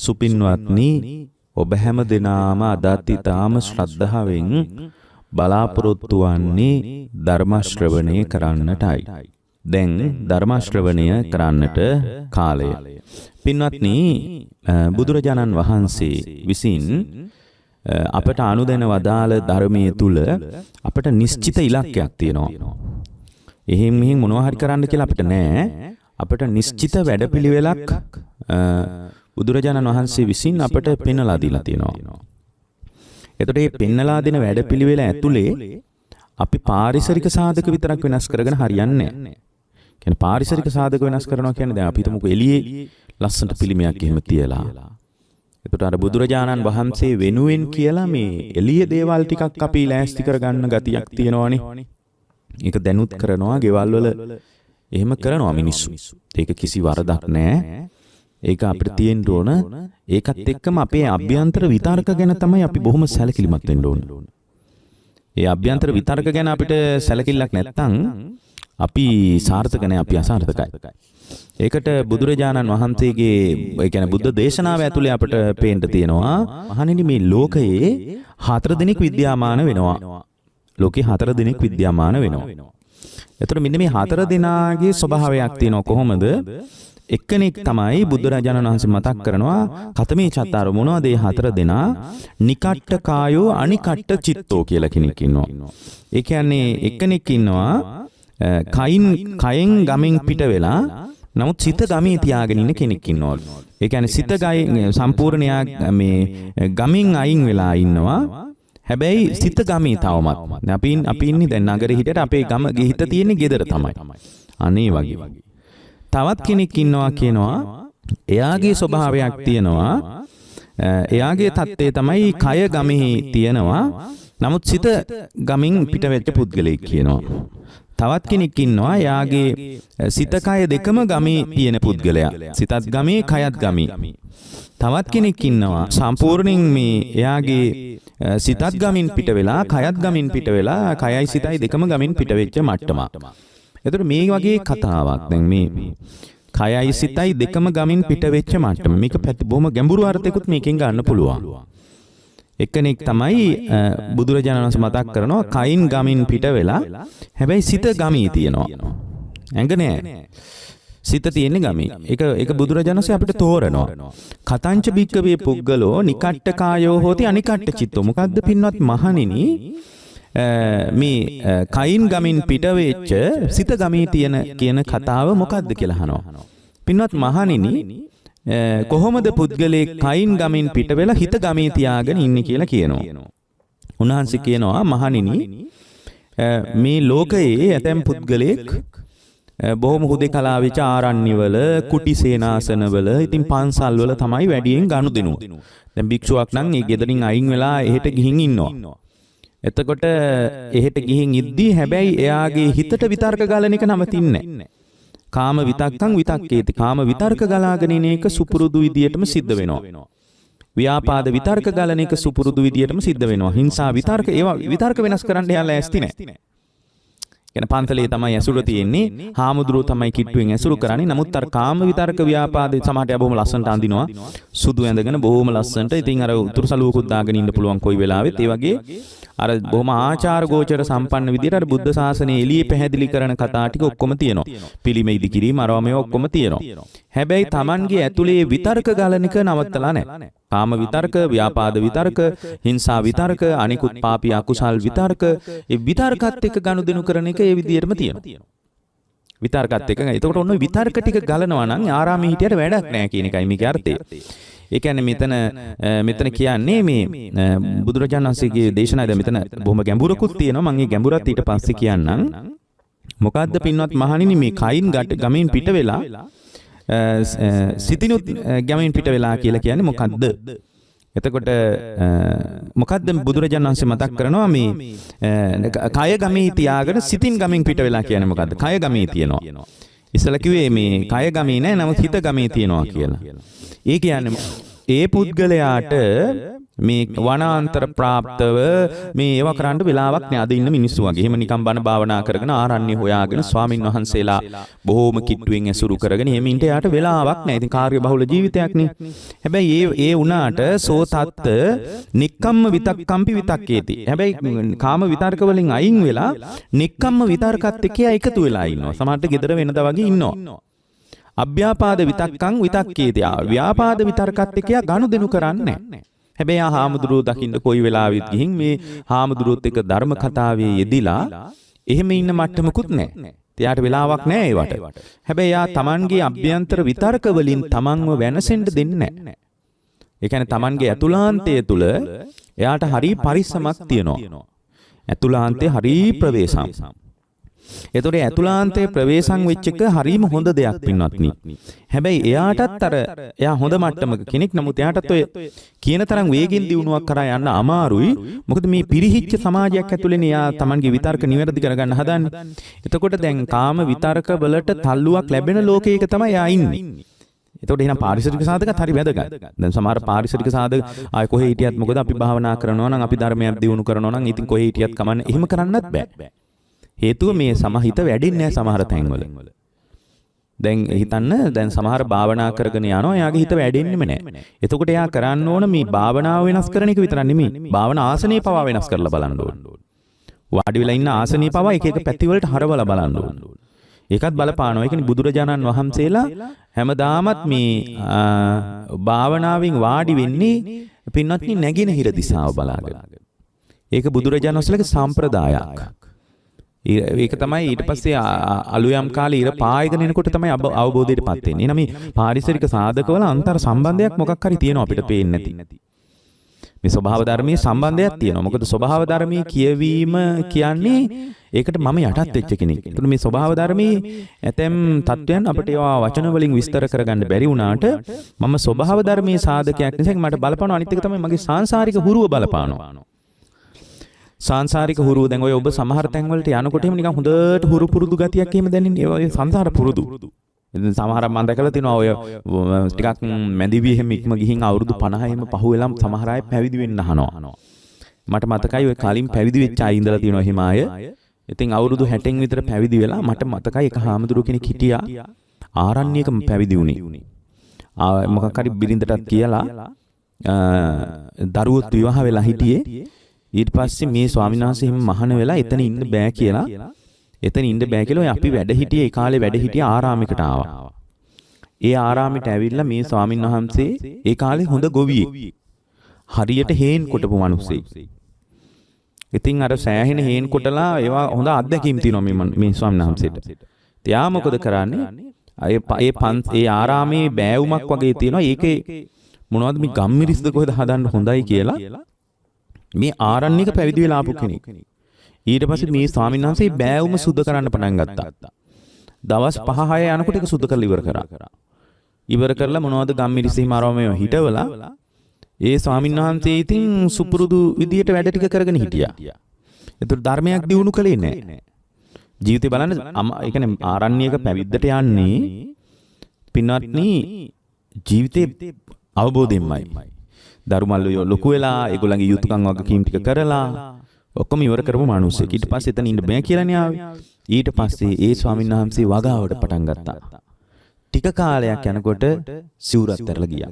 සුපින්වත්නි ඔබ හැම දිනාම අදත් ඊටාම ශ්‍රද්ධාවෙන් බලාපොරොත්තු වන්නේ ධර්ම ශ්‍රවණය කරන්නටයි. දැන් ධර්ම ශ්‍රවණය කරන්නට කාලය. පින්වත්නි බුදුරජාණන් වහන්සේ විසින් අපට අනුදැන වදාළ ධර්මයේ තුල අපට නිශ්චිත ඉලක්කයක් තියෙනවා. එහෙන් මෙහෙන් මොනවා හරි කරන්න කියලා අපිට නෑ. අපට නිශ්චිත වැඩපිළිවෙලක් බුදුරජාණන් වහන්සේ විසින් අපට පෙන්වලා දීලා තියෙනවා. එතකොට මේ පෙන්වලා දෙන වැඩපිළිවෙල ඇතුලේ අපි පාරිසරික සාධක විතරක් වෙනස් කරගෙන හරියන්නේ නැහැ. කියන්නේ පාරිසරික සාධක වෙනස් කරනවා කියන්නේ දැන් අපි හිතමුකෝ එළියේ ලස්සනට පිළිමයක් එහෙම තියලා. එතකොට අර බුදුරජාණන් වහන්සේ වෙනුවෙන් කියලා මේ එළියේ දේවල් ටිකක් අපි ලෑස්ති කරගන්න ගතියක් තියෙනවනේ. ඒක දැනුත් කරනවා ගෙවල් වල එහෙම කරනවා මිනිස්සු. ඒක කිසි වරදක් නැහැ. ඒක අපිට තියෙන්න ඕන. ඒකත් එක්කම අපේ අභ්‍යන්තර විතර්ක ගැන තමයි අපි බොහොම සැලකිලිමත් වෙන්න ඕන. ඒ අභ්‍යන්තර විතර්ක ගැන අපිට සැලකිල්ලක් නැත්නම් අපි සාර්ථක නැහැ, අපි අසාර්ථකයි. ඒකට බුදුරජාණන් වහන්සේගේ ඒ කියන්නේ බුද්ධ දේශනාව ඇතුලේ අපිට පේන්න තියෙනවා මහණෙනි මේ ලෝකයේ 4 දිනක් විද්‍යාමාන වෙනවා. ලෝකේ 4 දිනක් විද්‍යාමාන වෙනවා. එතකොට මෙන්න මේ 4 දිනාගේ ස්වභාවයක් තියෙනවා කොහොමද? එක්කෙනෙක් තමයි බුදුරජාණන් වහන්සේ මතක් කරනවා කතමේ චත්තාර මොනවද මේ 4 දෙනා? නිකට්ට කායෝ අනිකට්ට චිත්තෝ කියලා කෙනෙක් ඉන්නවා. ඒ කියන්නේ එක්කෙනෙක් ඉන්නවා කයෙන් ගමෙන් පිට වෙලා නමුත් සිත ගමේ තියාගෙන ඉන්න කෙනෙක් ඉන්නවා. ඒ කියන්නේ සිත සම්පූර්ණ මේ ගමෙන් අයින් වෙලා ඉන්නවා. හැබැයි සිත ගමේ තවමත්. අපි ඉන්නේ දැන් නගරේ හිටියට අපේ ගම හිත තියෙන්නේ ගෙදර තමයි. අනේ වගේ. තවත් කෙනෙක් ඉන්නවා කියනවා එයාගේ ස්වභාවයක් තියෙනවා. එයාගේ தත්ත්වය තමයි කය ගමේ තියෙනවා. නමුත් සිත ගමින් පිට වෙච්ච පුද්ගලෙක් කියනවා. තවත් කෙනෙක් ඉන්නවා එයාගේ සිත කය දෙකම ගමේ තියෙන පුද්ගලයා. සිතත් ගමේ කයත් ගමේ. තවත් කෙනෙක් ඉන්නවා සම්පූර්ණයෙන් මේ එයාගේ සිතත් ගමින් පිට වෙලා කයත් ගමින් පිට වෙලා කයයි සිතයි දෙකම ගමින් පිට වෙච්ච මට්ටමක්. එතකොට මේ වගේ කතාවක් දැන් මේ කයයි සිතයි දෙකම ගමින් පිට වෙච්ච මට්ටම. මේක බොහොම ගැඹුරු අර්ථයකුත් මේකෙන් ගන්න පුළුවන්. එක්කෙනෙක් තමයි බුදුරජාණන් වහන්සේ මතක් කරනවා කයින් ගමින් පිට වෙලා හැබැයි සිත ගමී තියෙනවා. ඇඟ නෑ. සිත තියෙන්නේ ගමේ. ඒක බුදුරජාණන් වහන්සේ අපිට තෝරනවා. කතංච භික්කවේ පුග්ගලෝ නිකට්ට කායෝ හෝති අනිකට්ට චිත්තෝ. මොකද්ද පින්වත් මහණෙනි මේ කයින් ගමින් පිට වෙච්ච සිත ගමේ තියෙන කියන කතාව මොකද්ද කියලා අහනවා. පින්වත් මහණෙනි කොහොමද පුද්ගලයෙක් කයින් ගමින් පිට වෙලා හිත ගමේ තියාගෙන ඉන්නේ කියලා කියනවා. උන්වහන්සේ කියනවා මහණෙනි මේ ලෝකයේ ඇතැම් පුද්ගලයෙක් බොහොම හුදේකලා වෙච්ච ආරණ්‍යවල කුටි සේනාසනවල ඉතින් පන්සල්වල තමයි වැඩියෙන් ගනුදෙනු. දැන් භික්ෂුවක් නම් ඒ ගෙදරින් අයින් වෙලා එහෙට ගිහින් ඉන්නවා. එතකොට එහෙට ගිහින් ඉද්දී හැබැයි එයාගේ හිතට විතර්ක ගලන එක නවතින්නේ නැහැ. කාම විතක්කං විතක්කේති. කාම විතර්ක ගලාගෙන ඉන එක සුපුරුදු විදියටම සිද්ධ වෙනවා. ව්‍යාපාද විතර්ක ගලන එක සුපුරුදු විදියටම සිද්ධ වෙනවා. හිංසා විතර්ක ඒවා විතර්ක වෙනස් කරන්න එයා ලෑස්ති නැහැ. කියන පන්සලේ තමයි ඇසුර තියෙන්නේ. හාමුදුරුවෝ තමයි කිට්ටුවෙන් ඇසුරු කරන්නේ. නමුත් අර කාම විතර්ක ව්‍යාපාදේ සමහරට බොහොම ලස්සනට අඳිනවා. සුදු ඇඳගෙන බොහොම ලස්සනට. ඉතින් අර උතුරු සලුවකුත් දාගෙන ඉන්න පුළුවන් කොයි වෙලාවෙත්. ඒ වගේ අර බොහොම ආචාර ගෝචර සම්පන්න විදියට අර බුද්ධ ශාසනයේ එළියේ පැහැදිලි කරන කතා ටික ඔක්කොම තියෙනවා. පිළිමේ ඉදි කිරීම අරවා මේවා ඔක්කොම තියෙනවා. හැබැයි Tamanගේ ඇතුලේ විතර්ක ගලන එක නවත්තලා නැහැ. කාම විතර්ක, ව්‍යාපාද විතර්ක, හිංසා විතර්ක, අනිකුත් පාපී අකුසල් විතර්ක, ඒ විතර්කත් එක්ක ගනුදෙනු කරන එක ඒ විදියටම තියෙනවා. විතර්කත් එක්ක. එතකොට ඔන්න විතර්ක ටික ගලනවා නම් ආරාමයේ හිටියට වැඩක් නැහැ කියන එකයි මේකේ අර්ථය. ඒ කියන්නේ මෙතන කියන්නේ මේ බුදුරජාණන් වහන්සේගේ දේශනාවේ මෙතන බොහොම ගැඹුරකුත් තියෙනවා. මම මේ ගැඹුරත් ඊට පස්සේ කියන්නම්. මොකද්ද පින්වත් මහණෙනි මේ කයින් ගමෙන් පිට වෙලා සිතිනුත් ගමෙන් පිට වෙලා කියලා කියන්නේ මොකද්ද? එතකොට මොකද්ද බුදුරජාණන් වහන්සේ මතක් කරනවා මේ කය ගමේ තියාගෙන සිතින් ගමෙන් පිට වෙලා කියන්නේ මොකද්ද? කය ගමේ තියනවා. ඉස්සලා කිව්වේ මේ කය ගමේ නැහැ නමුත් හිත ගමේ තියනවා කියලා. ඒ කියන්නේ ඒ පුද්ගලයාට මේ වනාන්තර ප්‍රාප්තව මේ ඒව කරන්න වෙලාවක් නෑ අද ඉන්න මිනිස්සු වගේ. එහෙම නිකන් බණ භාවනා කරගෙන ආරණ්‍ය හොයාගෙන ස්වාමින් වහන්සේලා බොහොම කිට්ටුවෙන් ඇසුරු කරගෙන එහෙම ඉන්න යාට වෙලාවක් නෑ. ඉතින් කාර්ය බහුල ජීවිතයක් නේ. හැබැයි ඒ වුණාට සෝතත්ත නික්කම්ම විතක්කම්පි විතක්කේති. හැබැයි කාම විතර්ක වලින් අයින් වෙලා නික්කම්ම විතර්කත් එක්ක එකතු වෙලා ඉන්නවා. සමහරට gedara වෙනදා වගේ ඉන්නවා. අභ්‍යාපාද විතක්කං විතක්කේති. ව්‍යාපාද විතර්කත් එක්ක ගනුදෙනු කරන්නේ නෑ. හැබැයි හාමුදුරුවෝ දකින්න කොයි වෙලාවෙත් ගිහින් මේ හාමුදුරුවොත් එක්ක ධර්ම කතාවේ යෙදිලා එහෙම ඉන්න මට්ටමකුත් නැහැ. එයාට වෙලාවක් නැහැ ඒවට. හැබැයි යා Tamanගේ අභ්‍යන්තර විතර්ක වලින් Tamanව වෙනසෙන්න දෙන්නේ නැහැ. ඒ කියන්නේ Tamanගේ ඇතුළාන්තය තුල එයාට හරි පරිස්සමක් තියෙනවා. ඇතුළාන්තේ හරි ප්‍රවේශම්. එතකොට ඇතුළාන්තයේ ප්‍රවේශම් වෙච්ච එක හරිම හොඳ දෙයක් පින්වත්නි. හැබැයි එයාටත් එයා හොඳ මට්ටමක කෙනෙක්. නමුත් එයාටත් ඔය කියන තරම් වේගෙන් දියුණුවක් කරා යන්න අමාරුයි. මොකද මේ පිරිහිච්ච සමාජයක් ඇතුළේනේ එයා Tamanගේ විතර්ක නිවැරදි කරගන්න හදන්නේ. එතකොට දැන් කාම විතර්ක වලට තල්ලුවක් ලැබෙන ලෝකයක තමයි එයා ඉන්නේ. එතකොට එහෙනම් පාරිසරික සාධකත් හරි වැදගත්. දැන් සමහර පාරිසරික සාධක ආය කොහේ හිටියත් මොකද අපි භාවනා කරනවා නම් අපි ධර්මයක් දියුණු කරනවා නම් ඉතින් කොහේ හිටියත් කමන්නේ. එහෙම කරන්නත් බෑ. හේතුව මේ සමහිත වැඩින්නේ නැහැ සමහර තැන්වල. දැන් හිතන්න දැන් සමහර භාවනා කරගෙන යනවා එයාගේ හිත වැඩෙන්නෙම නැහැ. එතකොට එයා කරන්න ඕන මේ භාවනාව වෙනස් කරන එක විතරක් නෙමෙයි. භාවනා ආසනේ පවා වෙනස් කරලා බලන්න ඕන. වාඩි වෙලා ඉන්න ආසනේ පවා එක එක පැති වලට හරවලා බලන්න ඕන. ඒකත් බලපානවා. ඒ කියන්නේ බුදුරජාණන් වහන්සේලා හැමදාමත් මේ භාවනාවෙන් වාඩි වෙන්නේ පින්වත්නි නැගිනහිර දිශාව බලාගෙන. ඒක බුදුරජාණන් වහන්සේලාගේ සම්ප්‍රදායක්. ඒක තමයි ඊට පස්සේ අලුයම් කාලේ ඉර පායගෙන එනකොට තමයි අවබෝධයටපත් වෙන්නේ. එහෙනම් මේ පාරිසරික සාධකවල අන්තර් සම්බන්ධයක් මොකක් හරි තියෙනවා අපිට පේන්නේ නැති. මේ ස්වභාව ධර්මයේ සම්බන්ධයක් තියෙනවා. මොකද ස්වභාව ධර්මයේ කියවීම කියන්නේ ඒකට මම යටත් වෙච්ච කෙනෙක්. ඒකට මේ ස්වභාව ධර්මයේ ඇතැම් තත්වයන් අපිට ඒවා වචන වලින් විස්තර කරගන්න බැරි වුණාට මම ස්වභාව ධර්මයේ සාධකයක් නිසා මට බලපානවා. අනිත් එක තමයි මගේ සාංශාරික හුරුව බලපානවා. සාංශාරික හුරුව දැන් ඔය ඔබ සමහර තැන් වලට යනකොට එහෙම නිකන් හොඳට හුරු පුරුදු ගතියක් එහෙම දැනෙන්නේ. ඒ සංසාර පුරුදු. ඉතින් සමහරක් මම දැකලා තිනවා ඔය ටිකක් මැදිවි එහෙම ඉක්ම ගිහින් අවුරුදු 50 එහෙම පහු වෙලා සමහර අය පැවිදි වෙන්න අහනවා. මට මතකයි ඔය කලින් පැවිදි වෙච්ච අය ඉඳලා තිනවා එහෙම අය. ඉතින් අවුරුදු 60න් විතර පැවිදි වෙලා මට මතකයි එක හාමුදුරුව කෙනෙක් හිටියා ආරණ්‍යකම පැවිදි වුණේ. මොකක් හරි බිරිඳටත් කියලා දරුවොත් විවාහ වෙලා හිටියේ. ඊට පස්සේ මේ ස්වාමීන් වහන්සේ හිම මහාන වෙලා එතන ඉන්න බෑ කියලා. එතන ඉන්න බෑ කියලා අපි වැඩ හිටියේ ඒ කාලේ වැඩ හිටියේ ආරාමයකට ආවා. ඒ ආරාමයට ඇවිල්ලා මේ ස්වාමීන් වහන්සේ ඒ කාලේ හොඳ ගොවියෙක්. හරියට හේන් කොටපු මිනිස්සෙක්. ඉතින් අර සෑහෙන හේන් කොටලා ඒවා හොඳ අත්දැකීම් තියෙනවා මේ ස්වාමීන් වහන්සේට. එයා මොකද කරන්නේ? ඒ ආරාමේ බෑවුමක් වගේ තියෙනවා. ඒකේ මොනවද මේ ගම්මිරිස්ද කොහෙද හදන්න හොඳයි කියලා මේ ආරණ්‍යක පැවිදි වෙලා ආපු කෙනෙක්. ඊට පස්සේ මේ ස්වාමීන් වහන්සේ බෑවුම සුද්ධ කරන්න පටන් ගත්තා. දවස් 5-6 යනකොට ඒක සුද්ධ කරලා ඉවර කරා. ඉවර කරලා මොනවද ගම්මිරිස් හිම ආරාමයේ හිටවලා ඒ ස්වාමීන් වහන්සේ ඉතින් සුපුරුදු විදියට වැඩ ටික කරගෙන හිටියා. ඒතර ධර්මයක් දියුණු කළේ නැහැ. ජීවිතේ බලන්න ඒ කියන්නේ ආරණ්‍යක පැවිද්දට යන්නේ පින්වත්නි ජීවිතේ අවබෝධයෙන්මයි. දරුමල්ලෝ ලොකු වෙලා ඒගොල්ලන්ගේ යුතුයකම් වගකීම් ටික කරලා ඔක්කොම ඉවර කරපු මිනිස්සෙක්. ඊට පස්සේ එතන ඉන්න බෑ කියලානේ ආවේ. ඊට පස්සේ ඒ ස්වාමීන් වහන්සේ වගාවට පටන් ගත්තා. ටික කාලයක් යනකොට සිවුරත් ඇරලා ගියා.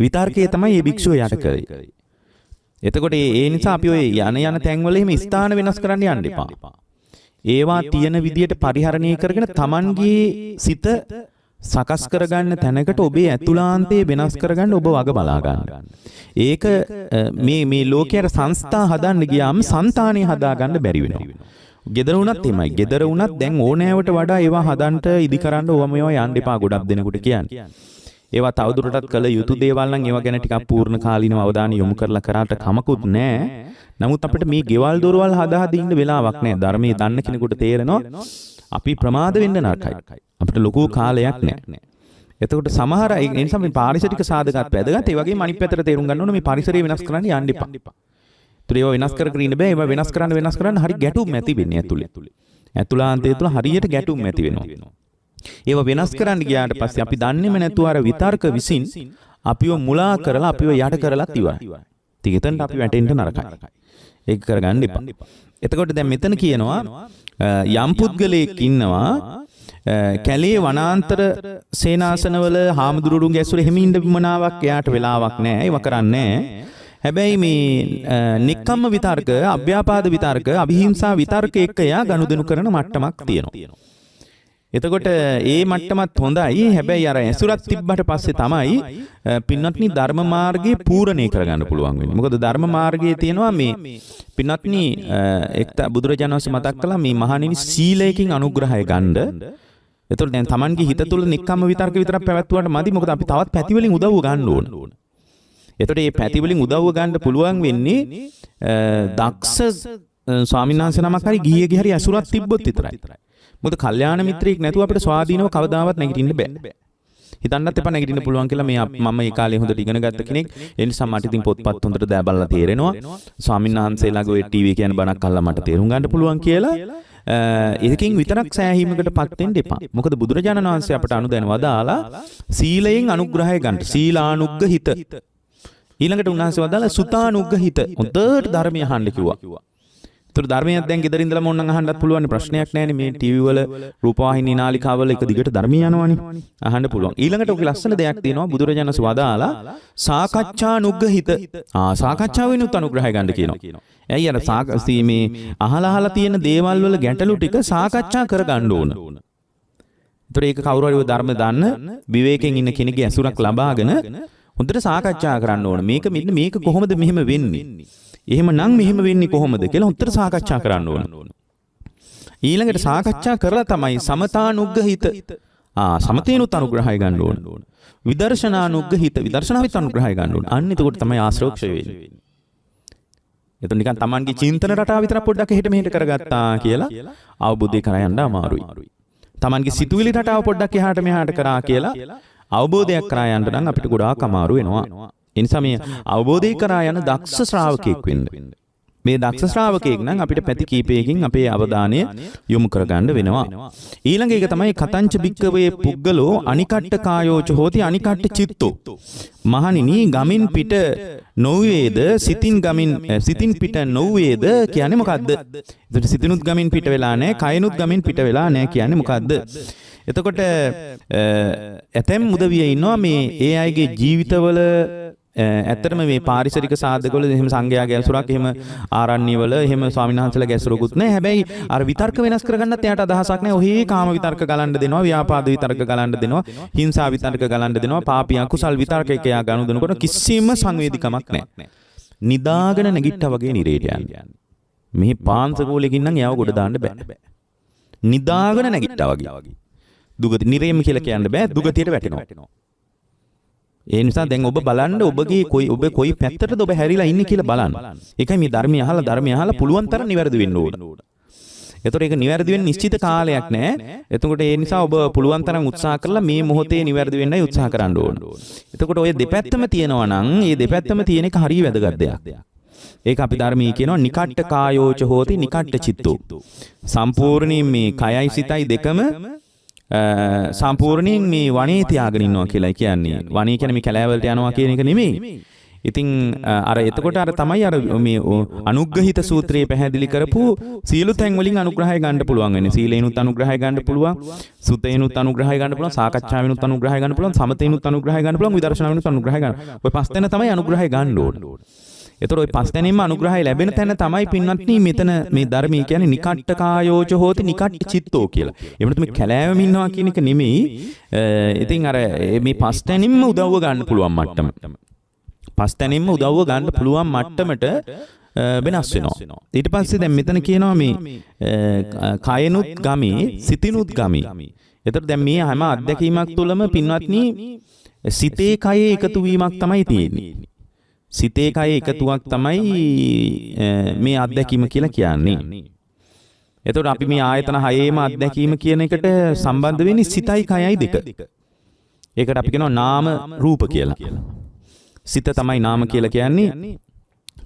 විතර්කයේ තමයි මේ භික්ෂුව යට කරේ. එතකොට ඒ නිසා අපි ඔය යන තැන්වල එහෙම ස්ථාන වෙනස් කරන්න යන්න එපා. ඒවා තියෙන විදියට පරිහරණය කරගෙන Tamanගේ සිත සකස් කරගන්න තැනකට ඔබේ ඇතුළාන්තයේ වෙනස් කරගන්න ඔබ වග බලා ගන්න. ඒක මේ ලෝකයේ සංස්ථා හදන්න ගියාම సంతානෙ හදාගන්න බැරි වෙනවා. ගෙදර වුණත් එමයයි. ගෙදර වුණත් දැන් ඕනෑවට වඩා ඒවා හදන්න ඉදිකරන්න ඕවා මේවා යන්න එපා ගොඩක් දෙනෙකුට කියන්නේ. ඒවා තවදුරටත් කළ යුතු දේවල් නම් ඒවා ගැන ටිකක් පූර්ණ කාලීනව අවධානය යොමු කරලා කරාට කමකුත් නැහැ. නමුත් අපිට මේ ගෙවල් දොරවල් හදා ඉන්න වෙලාවක් නැහැ. ධර්මයේ දන්න කෙනෙකුට තේරෙනවා අපි ප්‍රමාද වෙන්න නරකයි. අපිට ලොකු කාලයක් නැහැ. එතකොට සමහර ඒ නිසා මේ පාරිසරික සාධකත් වැදගත්. ඒ වගේම අනිත් පැත්තට තේරුම් ගන්න ඕනේ මේ පරිසරය වෙනස් කරන්න යන්න එපා. ඒවා වෙනස් කර ඉන්න බෑ. ඒවා වෙනස් කරන්න හරි ගැටුම් ඇති වෙන්නේ ඇතුලේ. ඇතුළාන්තය තුළ හරියට ගැටුම් ඇති වෙනවා. ඒවා වෙනස් කරන්න ගියාට පස්සේ අපි දන්නේම නැතුව අර විතර්ක විසින් අපිව මුලා කරලා අපිව යට කරලත් ඉවරයි. ඉතින් එතනට අපි වැටෙන්න නරකයි. ඒක කරගන්න එපා. එතකොට දැන් මෙතන කියනවා යම් පුද්ගලයෙක් ඉන්නවා කැලේ වනාන්තර සේනාසනවල හාමුදුරුවන්ගේ ඇසුර එහෙම ඉන්න විමනාවක් එයාට වෙලාවක් නැහැ. ඒව කරන්නේ නැහැ. හැබැයි මේ නික්කම්ම විතර්ක, අභ්‍යාපාද විතර්ක, අභිහිංසා විතර්ක එක්ක එයා ගනුදෙනු කරන මට්ටමක් තියෙනවා. එතකොට ඒ මට්ටමත් හොඳයි. හැබැයි අර ඇසුරක් තිබ්බට පස්සේ තමයි පින්වත්නි ධර්ම මාර්ගයේ පූර්ණේ කරගන්න පුළුවන් වෙන්නේ. මොකද ධර්ම මාර්ගයේ තියෙනවා මේ පින්වත්නි එක්ත බුදුරජාණන් වහන්සේ මතක් කළා මේ මහණෙනි සීලයෙන් අනුග්‍රහය ගන්න. එතකොට දැන් Tamanගේ හිත තුළ නික්කම්ම විතර්ක විතරක් පැවැත්වුවාට මදි. මොකද අපි තවත් පැති වලින් උදව්ව ගන්න ඕන. එතකොට මේ පැති වලින් උදව්ව ගන්න පුළුවන් වෙන්නේ දක්ෂ ස්වාමීන් වහන්සේ නමක් හරි ගිහියගේ හරි ඇසුරක් තිබ්බොත් විතරයි. මොකද කල්යාණ මිත්‍රයෙක් නැතුව අපිට ස්වාධීනව කවදාවත් නැගිටින්න බෑ. හිතන්නත් එපා නැගිටින්න පුළුවන් කියලා. මම මේ කාලේ හොඳට ඉගෙන ගත්ත කෙනෙක්. ඒ නිසා මට ඉතින් පොත්පත් හොඳට දැ බලලා තේරෙනවා. ස්වාමීන් වහන්සේලාගේ ඔය ටීවී කියන බණක් අහලා මට තේරුම් ගන්න පුළුවන් කියලා. ඒකකින් විතරක් සෑහීමකටපත් වෙන්න එපා. මොකද බුදුරජාණන් වහන්සේ අපට අනුදැන වදාලා සීලයෙන් අනුග්‍රහය ගන්න. සීලානුග්‍රහිත. ඊළඟට උන්වහන්සේ වදාලා සුතානුග්‍රහිත. හොඳට ධර්මය අහන්න කිව්වා. ඒතර ධර්මයක් දැන් ගෙදර ඉඳලා මොන්නම් අහන්නත් පුළුවන් ප්‍රශ්නයක් නැහැ නේ. මේ ටීවී වල රූපවාහිනී නාලිකාවල එක දිගට ධර්මය යනවනේ. අහන්න පුළුවන්. ඊළඟට ඔක ලස්සන දෙයක් තියෙනවා බුදුරජාණන් වහන්සේ වදාලා සාකච්ඡානුග්‍රහිත. සාකච්ඡාවෙනුත් අනුග්‍රහය ගන්න කියනවා. ඇයි අර මේ අහලා තියෙන දේවල් වල ගැටලු ටික සාකච්ඡා කරගන්න ඕන. ඒතර ඒක කවුරු හරි ධර්ම දන්න විවේකයෙන් ඉන්න කෙනෙක්ගේ ඇසුරක් ලබාගෙන හොඳට සාකච්ඡා කරන්න ඕන. මේක කොහොමද මෙහෙම වෙන්නේ? එහෙම නම් මෙහෙම වෙන්නේ කොහොමද කියලා හොඳට සාකච්ඡා කරන්න ඕන. ඊළඟට සාකච්ඡා කරලා තමයි සමතානුග්‍රහිත. සමතේනුත් අනුග්‍රහය ගන්න ඕන. විදර්ශනානුග්‍රහිත. විදර්ශනාවිත් අනුග්‍රහය ගන්න ඕන. අන්න එතකොට තමයි ආශ්‍රෝක්ෂය වෙන්නේ. එතන නිකන් Tamanගේ චින්තන රටාව විතර පොඩ්ඩක් එහෙට මෙහෙට කරගත්තා කියලා අවබෝධය කරා යන්න අමාරුයි. Tamanගේ සිතුවිලි රටාව පොඩ්ඩක් එහාට මෙහාට කරා කියලා අවබෝධයක් කරා යන්න නම් අපිට ගොඩාක් අමාරු වෙනවා. ඒ නිසා මේ අවබෝධය කරා යන දක්ෂ ශ්‍රාවකෙක් වෙන්න. මේ දක්ෂ ශ්‍රාවකෙක් නම් අපිට පැති කීපයකින් අපේ අවධානය යොමු කරගන්න වෙනවා. ඊළඟ එක තමයි කතංච භික්කවේ පුද්ගලෝ අනිකට්ඨ කායෝච හෝති අනිකට්ඨ චිත්තෝ. මහණෙනි ගමින් පිට නොවේද සිතින් පිට නොවේද කියන්නේ මොකද්ද? ඒකට සිතිනුත් ගමින් පිට වෙලා නැහැ, කයනුත් ගමින් පිට වෙලා නැහැ කියන්නේ මොකද්ද? එතකොට ඇතැම් උදවිය ඉන්නවා මේ ඒ අයගේ ජීවිතවල ඇත්තටම මේ පාරිසරික සාධකවල එහෙම සංඝයාගේ ඇසුරක් එහෙම ආරණ්‍යවල එහෙම ස්වාමීන් වහන්සේලාගේ ඇසුරකුත් නැහැ. හැබැයි අර විතර්ක වෙනස් කරගන්නත් එයාට අදහසක් නැහැ. ඔහේ කාම විතර්ක ගලන්න දෙනවා, ව්‍යාපාද විතර්ක ගලන්න දෙනවා, හිංසා විතර්ක ගලන්න දෙනවා, පාපී අකුසල් විතර්ක එක එයා ගනුදෙනකොට කිසිම සංවේදීකමක් නැහැ. නිදාගෙන නැගිට්ටා වගේ නිරේට යන්නේ. මේ පාංශකෝලෙකින් නම් එයාව ගොඩ දාන්න බෑ. නිදාගෙන නැගිට්ටා වගේ. දුගති නිරේම කියලා කියන්න බෑ. දුගතියට වැටෙනවා. ඒ නිසා දැන් ඔබ බලන්න ඔබ කොයි පැත්තටද ඔබ හැරිලා ඉන්නේ කියලා බලන්න. ඒකයි මේ ධර්මය අහලා පුළුවන් තරම් නිවැරදි වෙන්න ඕන. ඒතකොට ඒක නිවැරදි වෙන්න නිශ්චිත කාලයක් නැහැ. එතකොට ඒ නිසා ඔබ පුළුවන් තරම් උත්සාහ කරලා මේ මොහොතේ නිවැරදි වෙන්නයි උත්සාහ කරන්න ඕන. එතකොට ඔය දෙපැත්තම තියෙනවා නම් මේ දෙපැත්තම තියෙන එක හරිය වැදගත් දෙයක්. ඒක අපි ධර්මයේ කියනවා නිකට්ඨ කායෝච හෝති නිකට්ඨ චිත්තෝ. සම්පූර්ණයෙන් මේ කයයි සිතයි දෙකම සම්පූර්ණයෙන් මේ වනේ තියාගෙන ඉන්නවා කියලා කියන්නේ. වනේ කියන්නේ මේ කැලෑවලට යනවා කියන එක නෙමෙයි. ඉතින් අර එතකොට අර තමයි අර මේ අනුග්‍රහිත සූත්‍රයේ පැහැදිලි කරපු සීල තැන් වලින් අනුග්‍රහය ගන්න පුළුවන් වෙන්නේ. සීලේනුත් අනුග්‍රහය ගන්න පුළුවන්, සුතේනුත් අනුග්‍රහය ගන්න පුළුවන්, සාකච්ඡාවෙනුත් අනුග්‍රහය ගන්න පුළුවන්, සමතේනුත් අනුග්‍රහය ගන්න පුළුවන්, විදර්ශනාවෙනුත් අනුග්‍රහය ගන්න. ඔය පස් දෙනා තමයි අනුග්‍රහය ගන්න ඕන. එතකොට ওই පස් දෙනෙන්ම අනුග්‍රහය ලැබෙන තැන තමයි පින්වත්නි මෙතන මේ ධර්මයේ කියන්නේ නිකට්ඨ කායෝච හෝති නිකට්ඨ චිත්තෝ කියලා. එහෙම මේ කැලෑවෙම ඉන්නවා කියන එක නෙමෙයි. ඉතින් අර මේ පස් දෙනින්ම උදව්ව ගන්න පුළුවන් මට්ටම. පස් දෙනින්ම උදව්ව ගන්න පුළුවන් මට්ටමට වෙනස් වෙනවා. ඊට පස්සේ දැන් මෙතන කියනවා මේ කයනුත් ගමි, සිතිනුත් ගමි. එතකොට දැන් මේ හැම අත්දැකීමක් තුළම පින්වත්නි සිතේ කයේ එකතු වීමක් තමයි තියෙන්නේ. සිතේ කයේ එකතුවක් තමයි මේ අත්දැකීම කියලා කියන්නේ. එතකොට අපි මේ ආයතන හයේම අත්දැකීම කියන එකට සම්බන්ධ වෙන්නේ සිතයි කයයි දෙක. ඒකට අපි කියනවා නාම රූප කියලා. සිත තමයි නාම කියලා කියන්නේ,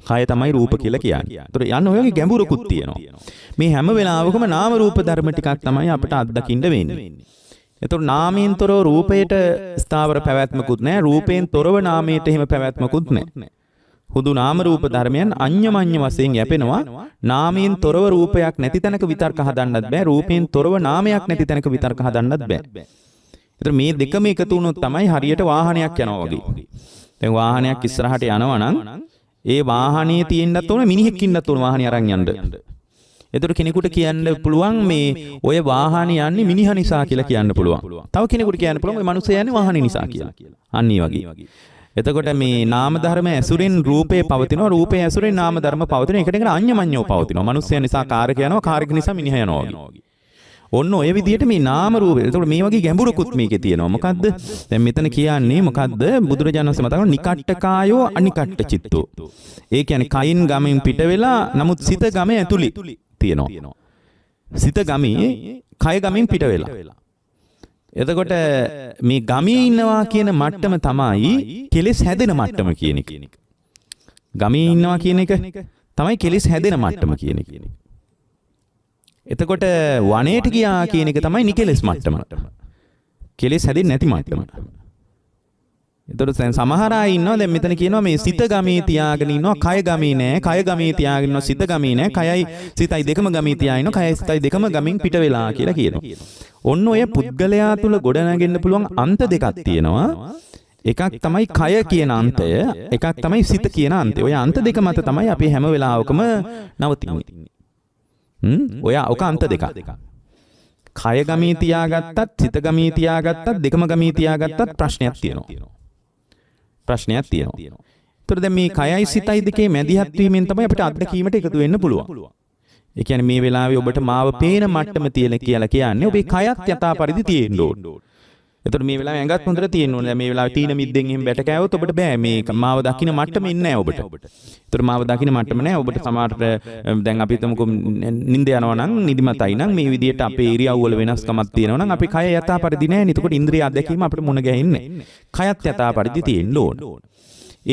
කය තමයි රූප කියලා කියන්නේ. ඒතර යන්න ඔයගේ ගැඹුරකුත් තියෙනවා. මේ හැම වෙලාවකම නාම රූප ධර්ම ටිකක් තමයි අපිට අත්දකින්න වෙන්නේ. එතකොට නාමයෙන් තොරව රූපයට ස්ථාවර පැවැත්මකුත් නැහැ. රූපයෙන් තොරව නාමයට එහෙම පැවැත්මකුත් නැහැ. හුදු නාම රූප ධර්මයන් අඤ්ඤමඤ්ඤ වශයෙන් යැපෙනවා. නාමයෙන් තොරව රූපයක් නැති තැනක විතර්ක හදන්නත් බෑ. රූපයෙන් තොරව නාමයක් නැති තැනක විතර්ක හදන්නත් බෑ. ඒතර මේ දෙකම එකතු වුණොත් තමයි හරියට වාහනයක් යනවා වගේ. දැන් වාහනයක් ඉස්සරහට යනවා නම් ඒ වාහනේ තියෙන්නත් ඕන මිනිහෙක් ඉන්නත් ඕන වාහනේ අරන් යන්න. එතකොට කෙනෙකුට කියන්න පුළුවන් මේ ඔය වාහනේ යන්නේ මිනිහා නිසා කියලා කියන්න පුළුවන්. තව කෙනෙකුට කියන්න පුළුවන් ඔය මිනිස්සයා යන්නේ වාහනේ නිසා කියලා. අන්න ඒ වගේ. එතකොට මේ නාම ධර්ම ඇසුරෙන් රූපේ පවතිනවා. රූපේ ඇසුරෙන් නාම ධර්ම පවතිනවා. එකට එකට අඤ්ඤමඤ්ඤව පවතිනවා. මිනිස්සයා නිසා කාර්ක යනවා. කාර්ක නිසා මිනිහා යනවා වගේ. ඔන්න ඔය විදිහට මේ නාම රූප. එතකොට මේ වගේ ගැඹුරකුත් මේකේ තියෙනවා. මොකද්ද? දැන් මෙතන කියන්නේ මොකද්ද? බුදුරජාණන් වහන්සේ මතක කරනවා නිකට්ඨ කායෝ අනිකට්ඨ චිත්තෝ. ඒ කියන්නේ කයින් ගමෙන් පිට වෙලා නමුත් සිත ගමේ ඇතුළේ තියෙනවා. සිත ගමේ කය ගමෙන් පිට වෙලා. එතකොට මේ ගමේ ඉන්නවා කියන මට්ටම තමයි කෙලෙස් හැදෙන මට්ටම කියන එක. ගමේ ඉන්නවා කියන එක තමයි කෙලෙස් හැදෙන මට්ටම කියන එක. එතකොට වනයේට ගියා කියන එක තමයි නිකෙලස් මට්ටම. කෙලෙස් හැදෙන්නේ නැති මට්ටම. එතකොට දැන් සමහර අය ඉන්නවා දැන් මෙතන කියනවා මේ සිත ගමේ තියාගෙන ඉන්නවා කය ගමේ නෑ. කය ගමේ තියාගෙන ඉන්නවා සිත ගමේ නෑ. කයයි සිතයි දෙකම ගමේ තියාගෙන ඉන්නවා. කයයි සිතයි දෙකම ගමෙන් පිට වෙලා කියලා කියනවා. ඔන්න ඔය පුද්ගලයා තුල ගොඩනගෙන්න පුළුවන් අන්ත දෙකක් තියෙනවා. එකක් තමයි කය කියන අන්තය, එකක් තමයි සිත කියන අන්තය. ඔය අන්ත දෙක මත තමයි අපි හැම වෙලාවකම නවතින්නේ. ඔය ඔක අන්ත දෙකක්. කය ගමී තියාගත්තත්, සිත ගමී තියාගත්තත්, දෙකම ගමී තියාගත්තත් ප්‍රශ්නයක් තියෙනවා. ප්‍රශ්නයක් තියෙනවා. ඒතර දැන් මේ කයයි සිතයි දෙකේ මැදිහත් වීමෙන් තමයි අපිට අත්දැකීමට එකතු වෙන්න පුළුවන්. ඒ කියන්නේ මේ වෙලාවේ ඔබට මාව පේන මට්ටම තියෙන කියලා කියන්නේ ඔබේ කයත් යථා පරිදි තියෙන්න ඕන. එතකොට මේ වෙලාවේ ඇඟත් හොඳට තියෙන්න ඕනේ. මේ වෙලාවේ තීන මිද්දෙන් එහෙම බැට කෑවොත් ඔබට බෑ මේ මාව දකින්න මට්ටම ඉන්නේ නැහැ ඔබට. එතකොට මාව දකින්න මට්ටම නැහැ. ඔබට සමහරට දැන් අපි හිතමුකෝ නිින්ද යනවා නම් නිදිමතයි නම් මේ විදිහට අපේ ඉරියව් වල වෙනස්කමක් තියෙනවා නම් අපේ කය යථා පරිදි නැහැ නේ. එතකොට ඉන්ද්‍රිය අධ්‍යක්ීම අපිට මුණ ගැහෙන්නේ. කයත් යථා පරිදි තියෙන්න ඕන.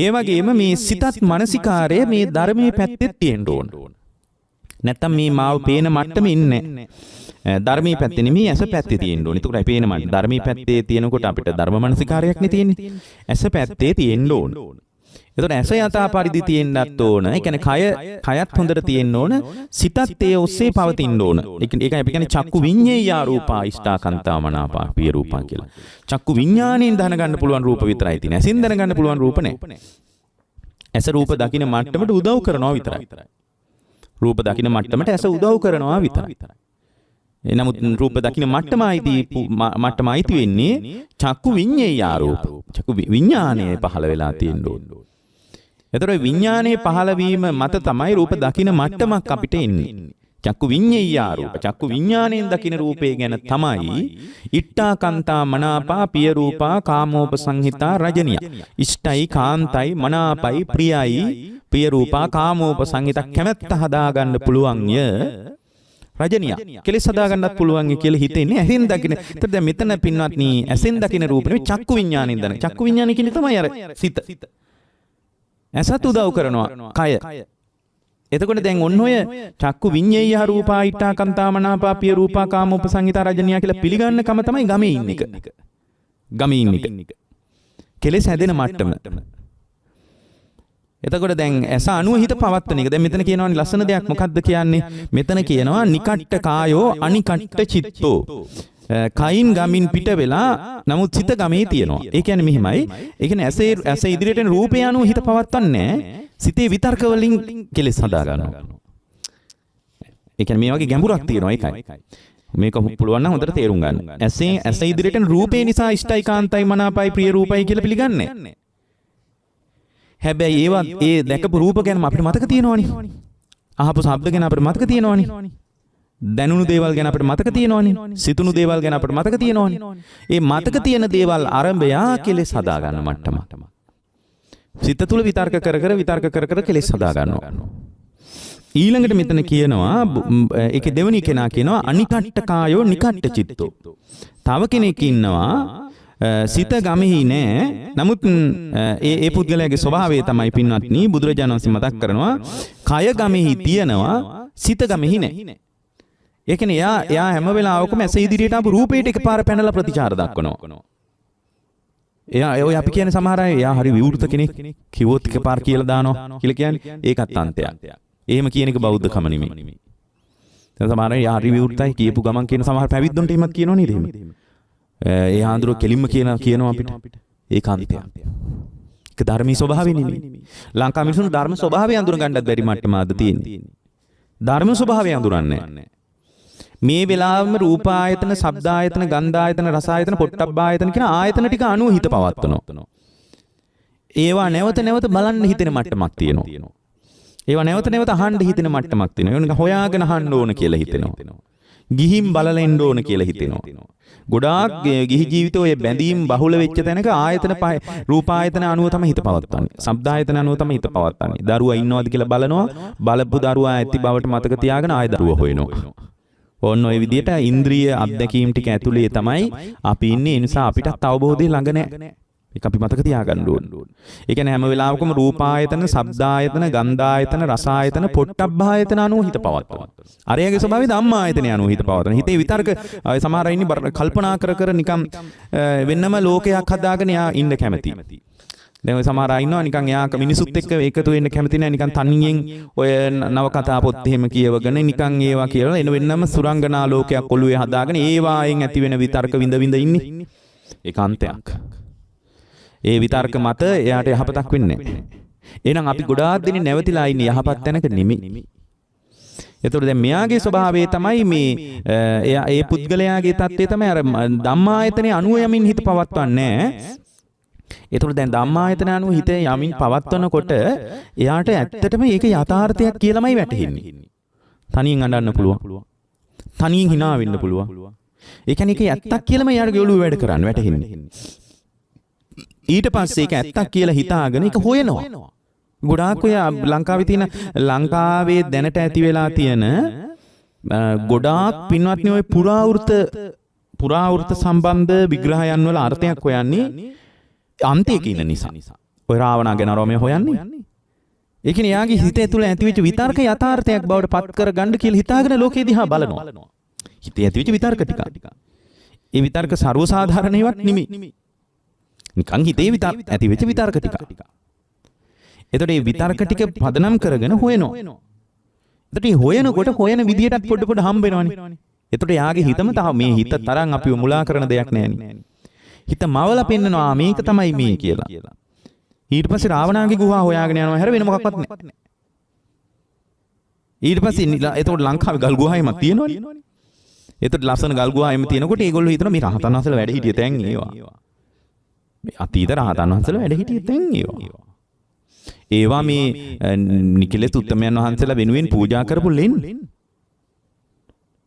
ඒ වගේම මේ සිතත් මානසිකාරය මේ ධර්මයේ පැත්තේ තියෙන්න ඕන. නැත්තම් මේ මාව පේන මට්ටම ඉන්නේ ධර්මී පැත්තේ නෙමෙයි ඇස පැත්තේ තියෙන්න ඕනේ. ඒකට පේන මට්ටම ධර්මී පැත්තේ තියෙනකොට අපිට ධර්ම මනසිකාරයක් නේ තියෙන්නේ. ඇස පැත්තේ තියෙන්න ඕන. ඒතකොට ඇස යථා පරිදි තියෙන්නත් ඕන. ඒ කියන්නේ කයත් හොඳට තියෙන්න ඕන. සිතත් ඒ ඔස්සේ පවතින්න ඕන. ඒකයි අපි කියන්නේ චක්කු විඤ්ඤේයා රූපා ඉෂ්ඨාකාන්තා මනාපා පිය රූපා කියලා. චක්කු විඤ්ඤාණයෙන් දැනගන්න පුළුවන් රූප විතරයි තියෙන්නේ. ඇසින් දැනගන්න පුළුවන් රූප නැහැ. ඇස රූප දකින්න මට්ටමට උදව් කරනවා විතරයි. රූප දකින්න මට්ටමට ඇස උදව් කරනවා විතරයි. නමුත් රූප දකින්න මට්ටම අයිති වෙන්නේ චක්කු විඤ්ඤේයා රූප. චක්කු විඤ්ඤාණය පහළ වෙලා තියෙන්න ඕන. ඒතර විඤ්ඤාණය පහළ වීම මත තමයි රූප දකින්න මට්ටමක් අපිට එන්නේ. චක්කු විඤ්ඤේයා රූප. චක්කු විඤ්ඤාණයෙන් දකින්න රූපේ ගැන තමයි ඉට්ඨාකාන්තා මනාපා පිය රූපා කාමෝපසංහිතා රජනිය. ඉෂ්ටයි කාන්තයි මනාපයි ප්‍රියයි පිය රූපා කාමෝපසංහිතා කැමැත්ත හදාගන්න පුළුවන්ය. රජනිය කෙලෙස් හදාගන්නත් පුළුවන් කියලා හිතෙන්නේ ඇහෙන් දකින්න. ඒතර දැන් මෙතන පින්වත්නි ඇසෙන් දකින්න රූප නෙවෙයි චක්කු විඤ්ඤාණයෙන් දකින්න. චක්කු විඤ්ඤාණය කියන්නේ තමයි අර සිත. ඇසත් උදව් කරනවා කය. එතකොට දැන් ඔන්න ඔය චක්කු විඤ්ඤේය රූපා ඊට්ඨාකාන්තා මනාපා පිය රූපා කාමෝපසංහිතා රජනිය කියලා පිළිගන්න කම තමයි ගමේ ඉන්න එක. ගමේ ඉන්න එක. කෙලෙස් හැදෙන මට්ටම. එතකොට දැන් ඇස අනුව හිත පවත්වන එක. දැන් මෙතන කියනවානේ ලස්සන දෙයක් මොකද්ද කියන්නේ? මෙතන කියනවා නිකට්ඨ කායෝ අනිකට්ඨ චිත්තෝ. කයින් ගමින් පිට වෙලා නමුත් සිත ගමේ තියෙනවා. ඒ කියන්නේ මෙහිමයි. ඒ කියන්නේ ඇස ඉදිරියට එන රූපය අනුව හිත පවත්වන්නේ සිතේ විතර්ක වලින් කෙලෙස් හදා ගන්නවා. ඒ කියන්නේ මේ වගේ ගැඹුරක් තියෙනවා ඒකයි. මේක පුළුවන් නම් හොඳට තේරුම් ගන්න. ඇස ඉදිරියට එන රූපේ නිසා ඉෂ්ටයි කාන්තයි මනාපයි ප්‍රිය රූපයි කියලා පිළිගන්නේ. හැබැයි ඒවා ඒ දැකපු රූප ගැන අපිට මතක තියෙනවනේ. අහපු ශබ්ද ගැන අපිට මතක තියෙනවනේ. දැනුණු දේවල් ගැන අපිට මතක තියෙනවනේ. සිතුණු දේවල් ගැන අපිට මතක තියෙනවනේ. ඒ මතක තියෙන දේවල් අරඹයා කෙලෙස් හදා ගන්න මට්ටම. සිත තුළ විතර්ක කර කෙලෙස් හදා ගන්නවා. ඊළඟට මෙතන කියනවා ඒකේ දෙවෙනි කෙනා කියනවා අනිකට්ඨ කායෝ නිකට්ඨ චිත්තෝ. තව කෙනෙක් ඉන්නවා සිත ගමෙහි නෑ. නමුත් ඒ පුද්ගලයාගේ ස්වභාවය තමයි පින්වත්නි බුදුරජාණන් වහන්සේ මතක් කරනවා කය ගමෙහි තියෙනවා සිත ගමෙහි නෑ. ඒ කියන්නේ එයා හැම වෙලාවකම ඇස ඉදිරියට ආපු රූපයට එකපාර පැනලා ප්‍රතිචාර දක්වනවා. එයා ඔය අපි කියන්නේ සමහර අය එයා හරි විවෘත කෙනෙක් කිව්වොත් එකපාර කියලා දානවා කියලා කියන්නේ ඒකත් අන්තයක්. එහෙම කියන එක බෞද්ධකම නෙමෙයි. දැන් සමහර අය හරි විවෘතයි කියපු ගමන් කියන සමහර පැවිද්දොන්ට එහෙමත් කියනවා නේද එහෙම. ඒ ආන්දර කෙලින්ම කියනවා අපිට. ඒක අන්තයක්. ඒක ධර්මී ස්වභාවය නෙමෙයි. ලංකා මිනිසුන් ධර්ම ස්වභාවය අඳුර ගන්නත් බැරි මට්ටම අද තියෙන්නේ. ධර්ම ස්වභාවය අඳුරන්නේ නැහැ. මේ වෙලාවෙම රූපායතන, ශබ්දායතන, ගන්ධායතන, රසායතන, පොට්ටබ්බායතන කියන ආයතන ටික අනුව හිත පවත්වනවා. ඒවා නැවත නැවත බලන්න හිතෙන මට්ටමක් තියෙනවා. ඒවා නැවත නැවත අහන්න හිතෙන මට්ටමක් තියෙනවා. ඒක හොයාගෙන අහන්න ඕන කියලා හිතෙනවා. ගිහින් බලලා එන්න ඕන කියලා හිතෙනවා. ගොඩාක් ගිහි ජීවිතේ ඔය බැඳීම් බහුල වෙච්ච තැනක ආයතන රූපායතන අනුව තමයි හිත පවත්වන්නේ. ශබ්දායතන අනුව තමයි හිත පවත්වන්නේ. දරුවා ඉන්නවද කියලා බලනවා. බලපු දරුවා ඇති බවට මතක තියාගෙන ආය දරුවා හොයනවා. ඕන්න ඔය විදිහට ඉන්ද්‍රිය අත්දැකීම් ටික ඇතුලේ තමයි අපි ඉන්නේ. ඒ නිසා අපිටත් අවබෝධය ළඟ නැහැ. ඒක අපි මතක තියාගන්න ඕනේ. ඒ කියන්නේ හැම වෙලාවකම රූපායතන, ශබ්දායතන, ගන්ධායතන, රසායතන, පොට්ටබ්බායතන අනුව හිත පවත්වනවා. අරයාගේ ස්වභාවය ධම්මායතන අනුව හිත පවත්වනවා. හිතේ විතර්ක සමහර අය ඉන්නේ කල්පනා කර කර නිකම් වෙන්නම ලෝකයක් හදාගෙන යා ඉන්න කැමති. දැන් ඔය සමහර අය ඉන්නවා නිකන් එයා මිනිසුත් එක්ක එකතු වෙන්න කැමති නැහැ. නිකන් තනියෙන් ඔය නවකතා පොත් එහෙම කියවගෙන නිකන් ඒවා කියලා එන වෙන්නම සුරංගනා ලෝකයක් ඔළුවේ හදාගෙන ඒවායෙන් ඇති වෙන විතර්ක විඳ ඉන්නේ. ඒකාන්තයක්. ඒ විතර්ක මත එයාට යහපතක් වෙන්නේ නැහැ. එහෙනම් අපි ගොඩාක් දෙනෙක් නැවතිලා ඉන්නේ යහපත් තැනක නෙමෙයි. එතකොට දැන් මෙයාගේ ස්වභාවය තමයි මේ එයා ඒ පුද්ගලයාගේ தත්ත්වය තමයි අර ධම්මායතනේ අනුව යමින් හිත පවත්වන්නේ නැහැ. එතකොට දැන් ධම්මායතන අනුව හිත යමින් පවත්වනකොට එයාට ඇත්තටම ඒක යථාර්ථයක් කියලාමයි වැටහෙන්නේ. තනියෙන් අඬන්න පුළුවන්. තනියෙන් hina වෙන්න පුළුවන්. ඒ කියන්නේ ඒක ඇත්තක් කියලාම එයාගේ ඔළුවේ වැඩ කරන්නේ වැටහෙන්නේ. ඊට පස්සේ ඒක ඇත්තක් කියලා හිතාගෙන ඒක හොයනවා. ගොඩාක් ඔය ලංකාවේ දැනට ඇති වෙලා තියෙන ගොඩාක් පින්වත්නි ඔය පුරාවෘත සම්බන්ධ විග්‍රහයන් වල අර්ථයක් හොයන්නේ අන්තයක ඉන්න නිසා. ඔය රාවණා ගැන රෝමය හොයන්නේ. ඒ කියන්නේ යාගේ හිතේ තුල ඇතිවෙච්ච විතර්ක යථාර්ථයක් බවට පත් කර ගන්න කියලා හිතාගෙන ලෝකෙ දිහා බලනවා. හිතේ ඇතිවෙච්ච විතර්ක ටික. ඒ විතර්ක ਸਰව සාධාරණ ඒවාක් නෙමෙයි. නිකන් හිතේ ඇතිවෙච්ච විතර්ක ටික. එතකොට මේ විතර්ක ටික පදනම් කරගෙන හොයනවා. එතකොට මේ හොයනකොට හොයන විදියටත් පොඩ හම්බ වෙනවනේ. එතකොට යාගේ හිතම තව මේ හිත තරම් අපිව මුලා කරන දෙයක් නෑනේ. හිත මවලා පෙන්නනවා මේක තමයි මේ කියලා. ඊට පස්සේ රාවණාගේ ගුහා හොයාගෙන යනවා හැර වෙන මොකක්වත් නැහැ. ඊට පස්සේ එතකොට ලංකාවේ ගල් ගුහාවෙම තියෙනවනේ. එතකොට ලස්සන ගල් ගුහාවෙම තියෙනකොට ඒගොල්ලෝ හිතනවා මේ රහතන් වහන්සේලා වැඩ හිටිය තැන් ඒවා. මේ අතීත රහතන් වහන්සේලා වැඩ හිටිය තැන් ඒවා. ඒවා මේ නිකලෙස් උත්තමයන් වහන්සේලා වෙනුවෙන් පූජා කරපු ලෙන්.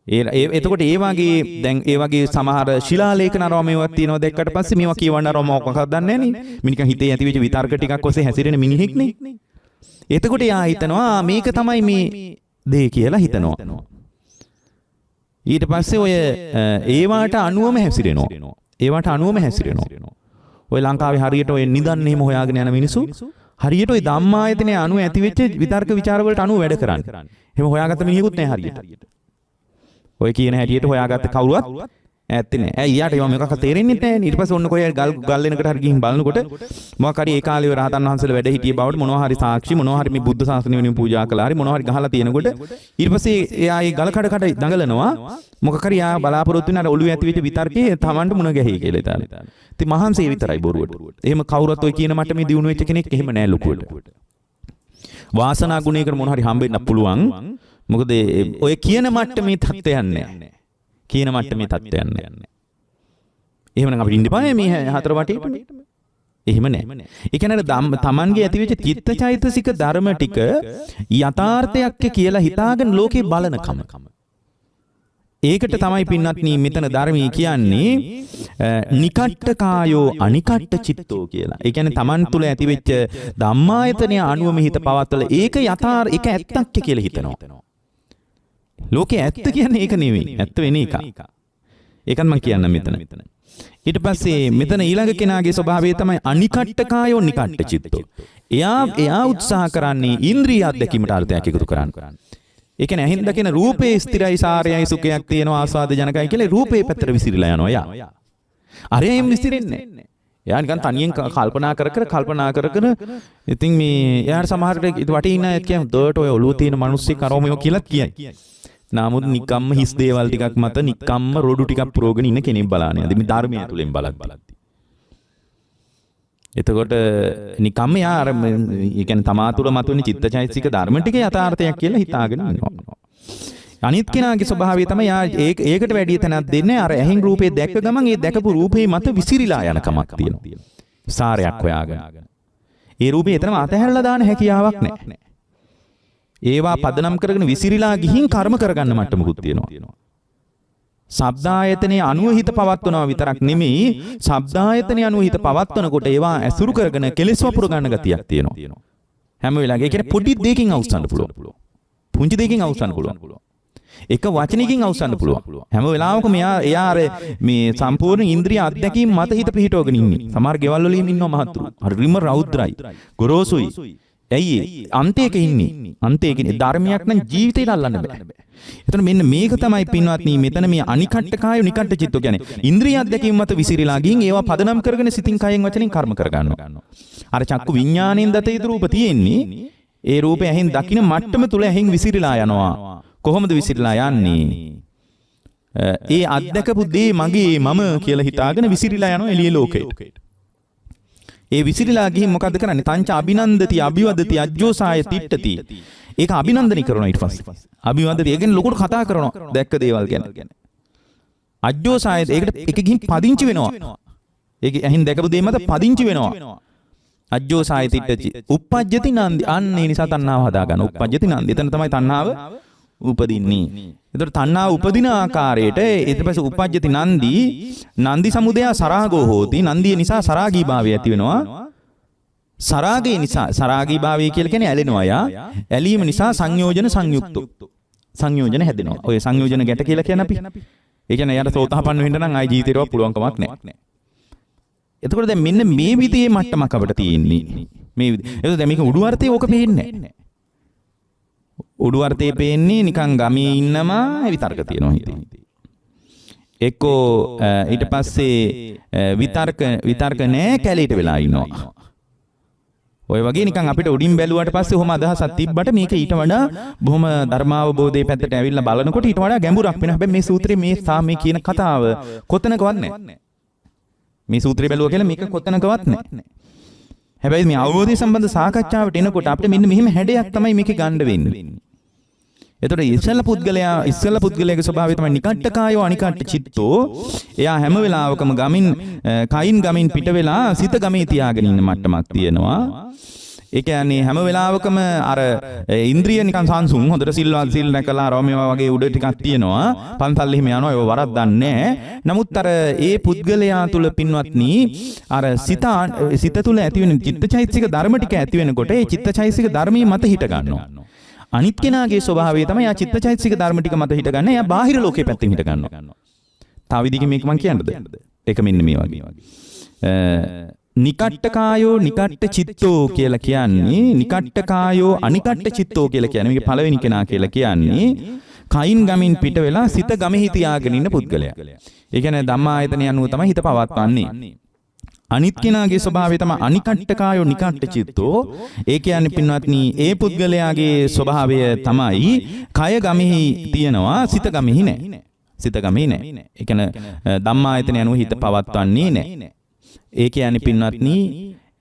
එතකොට ඒ වගේ සමහර ශිලාලේඛන අරමේවත් තියෙනවා දැක්කට පස්සේ මේවා කියවන්න අරම මොකක්ද දන්නේ නැහැ නේ. මිනිකන් හිතේ ඇතිවෙච්ච විතර්ක ටිකක් ඔස්සේ හැසිරෙන මිනිහෙක් නේ. එතකොට යා හිතනවා මේක තමයි මේ දේ කියලා හිතනවා. ඊට පස්සේ ඔය ඒවාට අනුවම හැසිරෙනවා. ඔය ලංකාවේ හරියට ඔය නිදන් එහෙම හොයාගෙන යන මිනිස්සු හරියට ඔය ධම්මායතනයේ අනුව ඇතිවෙච්ච විතර්ක ਵਿਚාර වලට අනුව වැඩ කරන්නේ. එහෙම හොයාගත්ත මිනිහෙකුත් නැහැ හරියට. ඔය කියන හැටියට හොයාගත්ත කවුරුවත් ඇත්තේ නැහැ. ඇයි යාට ඒවා මොකක්ද තේරෙන්නේ නැහැ. ඊට පස්සේ ඔන්න කොයි ගල් වෙනකට හරි ගිහින් බලනකොට මොකක් හරි ඒ කාලේ රහතන් වහන්සේලා වැඩ හිටියේ බවට මොනවා හරි සාක්ෂි මොනවා හරි මේ බුද්ධ ශාසනය වෙනුවෙන් පූජා කළා හරි මොනවා හරි ගහලා තියෙනකොට ඊට පස්සේ එයා ඒ ගල කඩ දඟලනවා මොකක් හරි යා බලාපොරොත්තු වෙන අර ඔළුවේ ඇතිවෙච්ච විතර්කේ Tamanට මුණ ගැහි කියලා ඉතාලේ. ඉතින් මහන්සිය විතරයි බොරුවට. එහෙම කවුරුත් ඔය කියන මට්ටමේ දිනු වෙච්ච කෙනෙක් එහෙම නැහැ ලොකුවට. වාසනා ගුණයකට මොන හරි හම්බෙන්න පුළුවන්. මොකද ඔය කියන මට්ටමේ තත්ත්වයක් නැහැ. කියන මට්ටමේ තත්ත්වයක් නැහැ. එහෙමනම් අපිට ඉන්න බෑ මේ හතර වටේට. එහෙම නැහැ. ඒ කියන්නේ තමන්ගේ ඇතිවෙච්ච චිත්තචෛතසික ධර්ම ටික යථාර්ථයක් කියලා හිතාගෙන ලෝකේ බලනකම. ඒකට තමයි පින්වත්නි මෙතන ධර්මී කියන්නේ නිකට්ඨ කායෝ අනිකට්ඨ චිත්තෝ කියලා. ඒ කියන්නේ තමන් තුළ ඇතිවෙච්ච ධම්මායතනය අනුවම හිත පවත්තල ඒක ඒක ඇත්තක් කියලා හිතනවා. ලෝකේ ඇත්ත කියන්නේ ඒක නෙවෙයි. ඇත්ත වෙන එක. ඒකත් මම කියන්න මෙතන. ඊට පස්සේ මෙතන ඊළඟ කෙනාගේ ස්වභාවය තමයි අනිකට්ඨ කායෝ නිකට්ඨ චිත්තෝ. එයා උත්සාහ කරන්නේ ඉන්ද්‍රිය අධ්‍යක්ීමට අර්ථයක් එකතු කරන්න. ඒ කියන්නේ ඇහින් දකින රූපේ ස්ථිරයි සාරයයි සුඛයක් තියෙනවා ආස්වාද ජනකයි කියලා රූපේ පැත්තට විසිරලා යනවා යා. අරයෙන් විසිරෙන්නේ නැහැ. එයා නිකන් තනියෙන් කල්පනා කර ඉතින් මේ එයාට සමහරට වටේ ඉන්න අය කියන දොට ඔය ඔළුව තියෙන මිනිස්සු කරෝමියෝ කියලා කියයි. නමුත් නිකම්ම හිස් දේවල් ටිකක් මත නිකම්ම රොඩු ටිකක් පුරවගෙන ඉන්න කෙනෙක් බලන්නේ. අද මේ ධර්මය තුලින් බලද්දී. එතකොට නිකම්ම යා අර ඒ කියන්නේ තමා තුළ මතුවෙන චිත්තචෛතසික ධර්ම ටික යථාර්ථයක් කියලා හිතාගෙන ඉන්නවා. අනිත් කෙනාගේ ස්වභාවය තමයි යා ඒකට වැඩි තැනක් දෙන්නේ අර ඇහින් රූපේ දැක්ක ගමන් ඒ දැකපු රූපේ මත විසිරීලා යන කමක් තියෙනවා. සාරයක් හොයාගෙන. ඒ රූපේ එතනම අතහැරලා දාන හැකියාවක් නැහැ. ඒවා පදනම් කරගෙන විසිරීලා ගිහින් කර්ම කරගන්න මට්ටමකුත් තියෙනවා. ශබ්දායතනයේ අනුව හිත පවත්වනවා විතරක් නෙමෙයි ශබ්දායතනයේ අනුව හිත පවත්වනකොට ඒවා ඇසුරු කරගෙන කෙලෙස් වපුර ගන්න ගතියක් තියෙනවා. හැම වෙලාවෙම ඒ කියන්නේ පොඩි දෙයකින් අවසන් පුළුවන්. පුංචි දෙයකින් අවසන් පුළුවන්. එක වචනයකින් අවසන් පුළුවන්. හැම වෙලාවකම එයා අර මේ සම්පූර්ණ ඉන්ද්‍රිය අධ්‍යක්ීම් මත හිත පිහිටවගෙන ඉන්නේ. සමහර ගෙවල් වල ඉන්නවා මහත්තුරු. හරි රිම රෞද්‍රයි. ගොරෝසුයි. ඇයි අන්තයක ඉන්නේ? අන්තයක ධර්මයක් නම් ජීවිතේට අල්ලන්න බෑ. එතන මෙන්න මේක තමයි පින්වත්නි මෙතන මේ අනිකට්ඨ කාය නිකට්ඨ චිත්තෝ කියන්නේ ඉන්ද්‍රිය අධ්‍යක්ීම් මත විසිරීලා ගින් ඒවා පදනම් කරගෙන සිතින් කයෙන් වචනෙන් කර්ම කර ගන්නවා. අර චක්කු විඥාණයෙන් දත යුතු රූප තියෙන්නේ ඒ රූපය ඇහෙන් දකින්න මට්ටම තුල ඇහෙන් විසිරීලා යනවා. කොහොමද විසිරීලා යන්නේ? ඒ අධ්‍යක්පු දේ මගේ මම කියලා හිතාගෙන විසිරීලා යනවා එළිය ලෝකයට. ඒ විසිරීලා ගිහින් මොකද කරන්නේ? තංච අභිනන්දති අභිවදති අජ්ජෝසාය තිට්ඨති. ඒක අභිනන්දනය කරනවා ඊට පස්සේ. අභිවදති ඒ කියන්නේ ලොකුට කතා කරනවා දැක්ක දේවල් ගැන. අජ්ජෝසාය ඒක ගිහින් පදිංචි වෙනවා. ඒක ඇහින් දැකපු දේ මත පදිංචි වෙනවා. අජ්ජෝසාය තිට්ඨති. uppajjati nandi. අන්න ඒ නිසා තණ්හාව හදා ගන්න. uppajjati nandi. එතන තමයි තණ්හාව උපදින්නේ. එතකොට තණ්හාව උපදින ආකාරයට ඊට පස්සේ uppajjati නන්දි සමුදය සරාගෝ හෝති. නන්දිය නිසා සරාගී භාවය ඇති වෙනවා. සරාගය නිසා සරාගී භාවය කියලා කියන්නේ ඇලෙනවා යා. ඇලීම නිසා සංයෝජන සංයුක්තෝ. සංයෝජන හැදෙනවා. ඔය සංයෝජන ගැට කියලා කියන අපි. ඒ කියන්නේ යාට සෝතාපන්න වෙන්න නම් ආයි ජීවිතේවත් පුළුවන් කමක් නැහැ. එතකොට දැන් මෙන්න මේ විදිහේ මට්ටමක් අපිට තියෙන්නේ. මේ එතකොට දැන් මේක උඩු අර්ථයේ ඕක පේන්නේ නැහැ. උඩු අර්ථයේ පේන්නේ නිකන් ගමේ ඉන්නමා විතර්ක තියෙනවා හිතේ. එක්කෝ ඊට පස්සේ විතර්ක නැහැ කැලේට වෙලා ඉන්නවා. ඔය වගේ නිකන් අපිට උඩින් බැලුවාට පස්සේ ඔහොම අදහසක් තිබ්බට මේක ඊට වඩා බොහොම ධර්මාවබෝධයේ පැත්තට ඇවිල්ලා බලනකොට ඊට වඩා ගැඹුරක් වෙනවා. හැබැයි මේ සූත්‍රයේ මේ කියන කතාව කොතනකවත් නැහැ. මේ සූත්‍රය බැලුවා කියලා මේක කොතනකවත් නැහැ. හැබැයි මේ අවබෝධය සම්බන්ධ සාකච්ඡාවට එනකොට අපිට මෙන්න මෙහෙම හැඩයක් තමයි මේකේ ගන්න වෙන්නේ. එතකොට ඉස්සෙල්ලා පුද්ගලයාගේ ස්වභාවය තමයි නිකට්ඨකායෝ අනිකට්ඨ චිත්තෝ. එයා හැම වෙලාවකම කයින් ගමින් පිට වෙලා සිත ගමේ තියාගෙන ඉන්න මට්ටමක් තියෙනවා. ඒ කියන්නේ හැම වෙලාවකම අර ඉන්ද්‍රිය නිකන් සංසුන් හොඳට සිල් නැකලා රෝමේවා වගේ උඩ ටිකක් තියෙනවා. පන්සල් එහෙම යනවා ඒව වරද්දන්නේ නැහැ. නමුත් අර ඒ පුද්ගලයා තුල පින්වත්නි අර සිත තුල ඇති වෙන චිත්තචෛතසික ධර්ම ටික ඇති වෙනකොට ඒ චිත්තචෛතසික ධර්මයේ මත හිට ගන්නවා. අනිත් කෙනාගේ ස්වභාවය තමයි ආ චිත්තචෛතසික ධර්ම ටික මත හිට ගන්න. එයා බාහිර ලෝකේ පැත්තෙන් හිට ගන්නවා. තව විදිහකින් මේක මම කියන්නද? ඒක මෙන්න මේ වගේ. නිකට්ඨකායෝ නිකට්ඨ චිත්තෝ කියලා කියන්නේ නිකට්ඨකායෝ අනිකට්ඨ චිත්තෝ කියලා කියන්නේ මේක පළවෙනි කෙනා කියලා කියන්නේ කයින් ගමින් පිට වෙලා සිත ගමෙහි තියාගෙන ඉන්න පුද්ගලයා. ඒ කියන්නේ ධම්මායතන යනුව තමයි හිත පවත්වන්නේ. අනිත් කෙනාගේ ස්වභාවය තමයි අනිකට්ඨකායෝ නිකට්ඨ චිත්තෝ. ඒ කියන්නේ පින්වත්නි ඒ පුද්ගලයාගේ ස්වභාවය තමයි කය ගමෙහි තියනවා සිත ගමෙහි නැහැ. සිත ගමෙහි නැහැ. ඒ කියන්නේ ධම්මායතන යනුව හිත පවත්වන්නේ නැහැ. ඒ කියන්නේ පින්වත්නි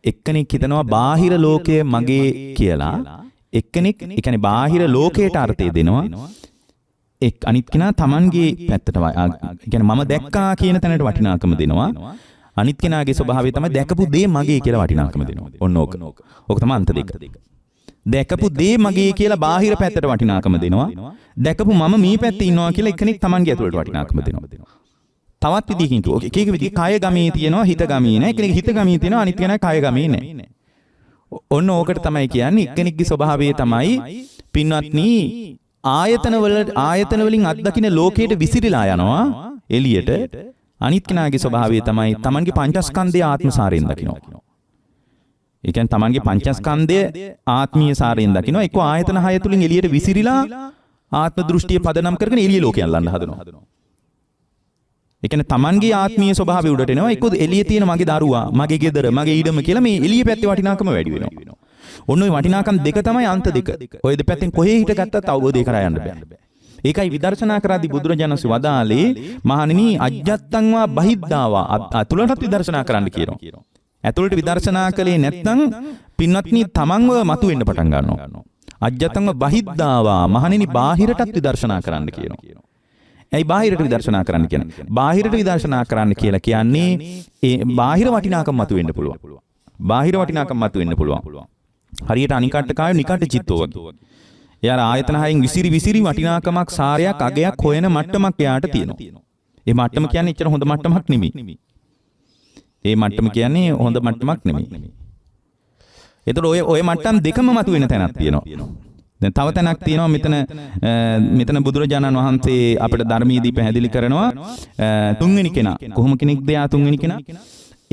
එක්කෙනෙක් හිතනවා බාහිර ලෝකය මගේ කියලා. එක්කෙනෙක් ඒ කියන්නේ බාහිර ලෝකයට අර්ථය දෙනවා. අනිත් කෙනා Tamanගේ පැත්තට ඒ කියන්නේ මම දැක්කා කියන තැනට වටිනාකම දෙනවා. අනිත් කෙනාගේ ස්වභාවය තමයි දැකපු දේ මගේ කියලා වටිනාකම දෙනවා. ඔන්න ඕක. ඕක තමයි අන්ත දෙක. දැකපු දේ මගේ කියලා බාහිර පැත්තට වටිනාකම දෙනවා. දැකපු මම මේ පැත්තේ ඉන්නවා කියලා එක්කෙනෙක් Tamanගේ ඇතුළට වටිනාකම දෙනවා. තවත් විදිහකින් කිව්වොත් එක විදිහ කය ගමේ තියෙනවා හිත ගමේ නැහැ. කෙනෙක් හිත ගමේ තියෙනවා අනිත් කෙනා කය ගමේ නැහැ. ඔන්න ඕකට තමයි කියන්නේ එක්කෙනෙක්ගේ ස්වභාවය තමයි පින්වත්නි ආයතන වලින් අත්දකින්න ලෝකයට විසිරීලා යනවා එළියට. අනිත් කෙනාගේ ස්වභාවය තමයි Tamanගේ පංචස්කන්ධය ආත්මසාරයෙන් දකිනවා. ඒ කියන්නේ Tamanගේ පංචස්කන්ධය ආත්මීය සාරයෙන් දකිනවා. එක්ක ආයතන 6 තුලින් එළියට විසිරීලා ආත්ම දෘෂ්ටිය පදනම් කරගෙන එළිය ලෝකේ අල්ලන්න හදනවා. ඒ කියන්නේ Tamanගේ ආත්මීය ස්වභාවය උඩට එනවා. එක්ක එළියේ තියෙන මගේ දරුවා, මගේ ගෙදර, මගේ ඊඩම කියලා මේ එළිය පැත්තේ වටිනාකම වැඩි වෙනවා. ඔන්න ඔය වටිනාකම් දෙක තමයි අන්ත දෙක. ඔය දෙපැත්තෙන් කොහේ හිට ගත්තත් අවබෝධය කරා යන්න බෑ. ඒකයි විදර්ශනා කරාදී බුදුරජාණන් වහන්සේ වදාළේ මහණෙනි අජ්ජත්තංවා බහිද්ධාවා අතුලටත් විදර්ශනා කරන්න කියනවා. ඇතුළට විදර්ශනා කළේ නැත්නම් පින්වත්නි තමන්ව මතුවෙන්න පටන් ගන්නවා. අජ්ජත්තංව බහිද්ධාවා මහණෙනි බාහිරටත් විදර්ශනා කරන්න කියනවා. ඇයි බාහිරට විදර්ශනා කරන්න කියන්නේ? බාහිරට විදර්ශනා කරන්න කියලා කියන්නේ ඒ බාහිර වටිනාකම් මතුවෙන්න පුළුවන්. බාහිර වටිනාකම් මතුවෙන්න පුළුවන්. හරියට අනිකට කාය නිකට චිත්තෝ වගේ. එයාර ආයතන හයෙන් විසිරි වටිනාකමක් සාරයක් අගයක් හොයන මට්ටමක් එයාට තියෙනවා. ඒ මට්ටම කියන්නේ එච්චර හොඳ මට්ටමක් නෙමෙයි. ඒ මට්ටම කියන්නේ හොඳ මට්ටමක් නෙමෙයි. ඒතර ඔය මට්ටම් දෙකම මතුවෙන තැනක් තියෙනවා. දැන් තව තැනක් තියෙනවා මෙතන බුදුරජාණන් වහන්සේ අපිට ධර්මයේදී පැහැදිලි කරනවා තුන්වෙනි කෙනා කොහොම කෙනෙක්ද යා තුන්වෙනි කෙනා?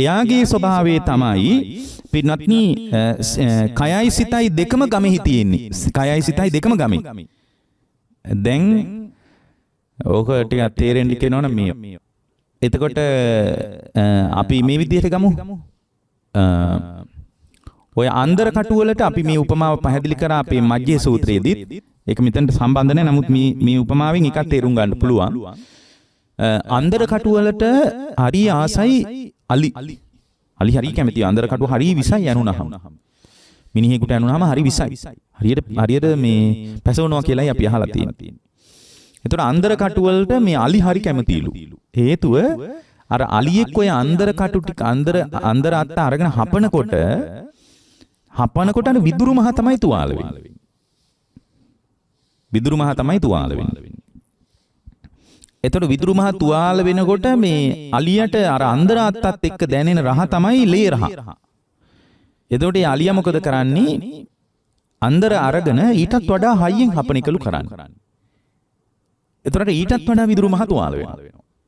එයාගේ ස්වභාවය තමයි පින්වත්නි කයයි සිතයි දෙකම ගමෙහි තියෙන්නේ. කයයි සිතයි දෙකම ගමෙහි. දැන් ඕක ටිකක් තේරෙන්න කියනවනේ මේ. එතකොට අපි මේ විදිහට ගමු. ඔය අන්දර කටුවලට අපි මේ උපමාව පැහැදිලි කරා අපේ මජ්ජේ සූත්‍රයේදී. ඒක මෙතනට සම්බන්ධ නැහැ. නමුත් මේ උපමාවෙන් එකක් තේරුම් ගන්න පුළුවන්. අන්දර කටුවලට හරි ආසයි අලි හරි කැමති අන්දර කටුව හරි විසයි යනුනහම. මිනිහෙකුට යනුනහම හරි විසයි. හරියට මේ පැසවනවා කියලායි අපි අහලා තියෙන්නේ. ඒතර අන්දර කටුවලට මේ අලි හරි කැමතිලු. හේතුව අර අලියෙක් ඔය අන්දර කටු ටික අන්දර අත්ත අරගෙන හපනකොට අර විදුරු මහ තමයි තුවාල වෙන්නේ. විදුරු මහ තමයි තුවාල වෙන්නේ. එතකොට විදුරු මහ තුවාල වෙනකොට මේ අලියට අර අන්දර අත්තත් එක්ක දැනෙන රහ තමයි ලේ රහ. එතකොට මේ අලියා මොකද කරන්නේ? අන්දර අරගෙන ඊටත් වඩා හයියෙන් හපන එකලු කරන්නේ. එතකොට ඊටත් වඩා විදුරු මහ තුවාල වෙනවා.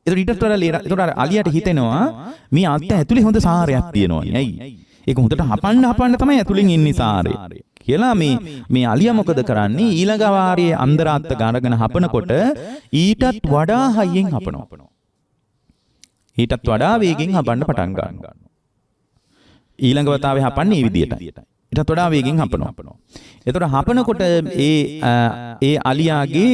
එතකොට ඊටත් වඩා ලේ රහ. එතකොට අර අලියට හිතෙනවා මේ අත්ත ඇතුලේ හොඳ සාරයක් තියෙනවා. ඇයි? ඒක හොඳට හපන්න තමයි ඇතුලෙන් ඉන්නේ සාරය. කියලා මේ අලියා මොකද කරන්නේ? ඊළඟ වාරයේ අන්දර අත්ත ගානගෙන හපනකොට ඊටත් වඩා හයියෙන් හපනවා. ඊටත් වඩා වේගෙන් හපන්න පටන් ගන්නවා. ඊළඟ වතාවේ හපන්නේ මේ විදිහටයි. ඊටත් වඩා වේගෙන් හපනවා. එතකොට හපනකොට ඒ අලියාගේ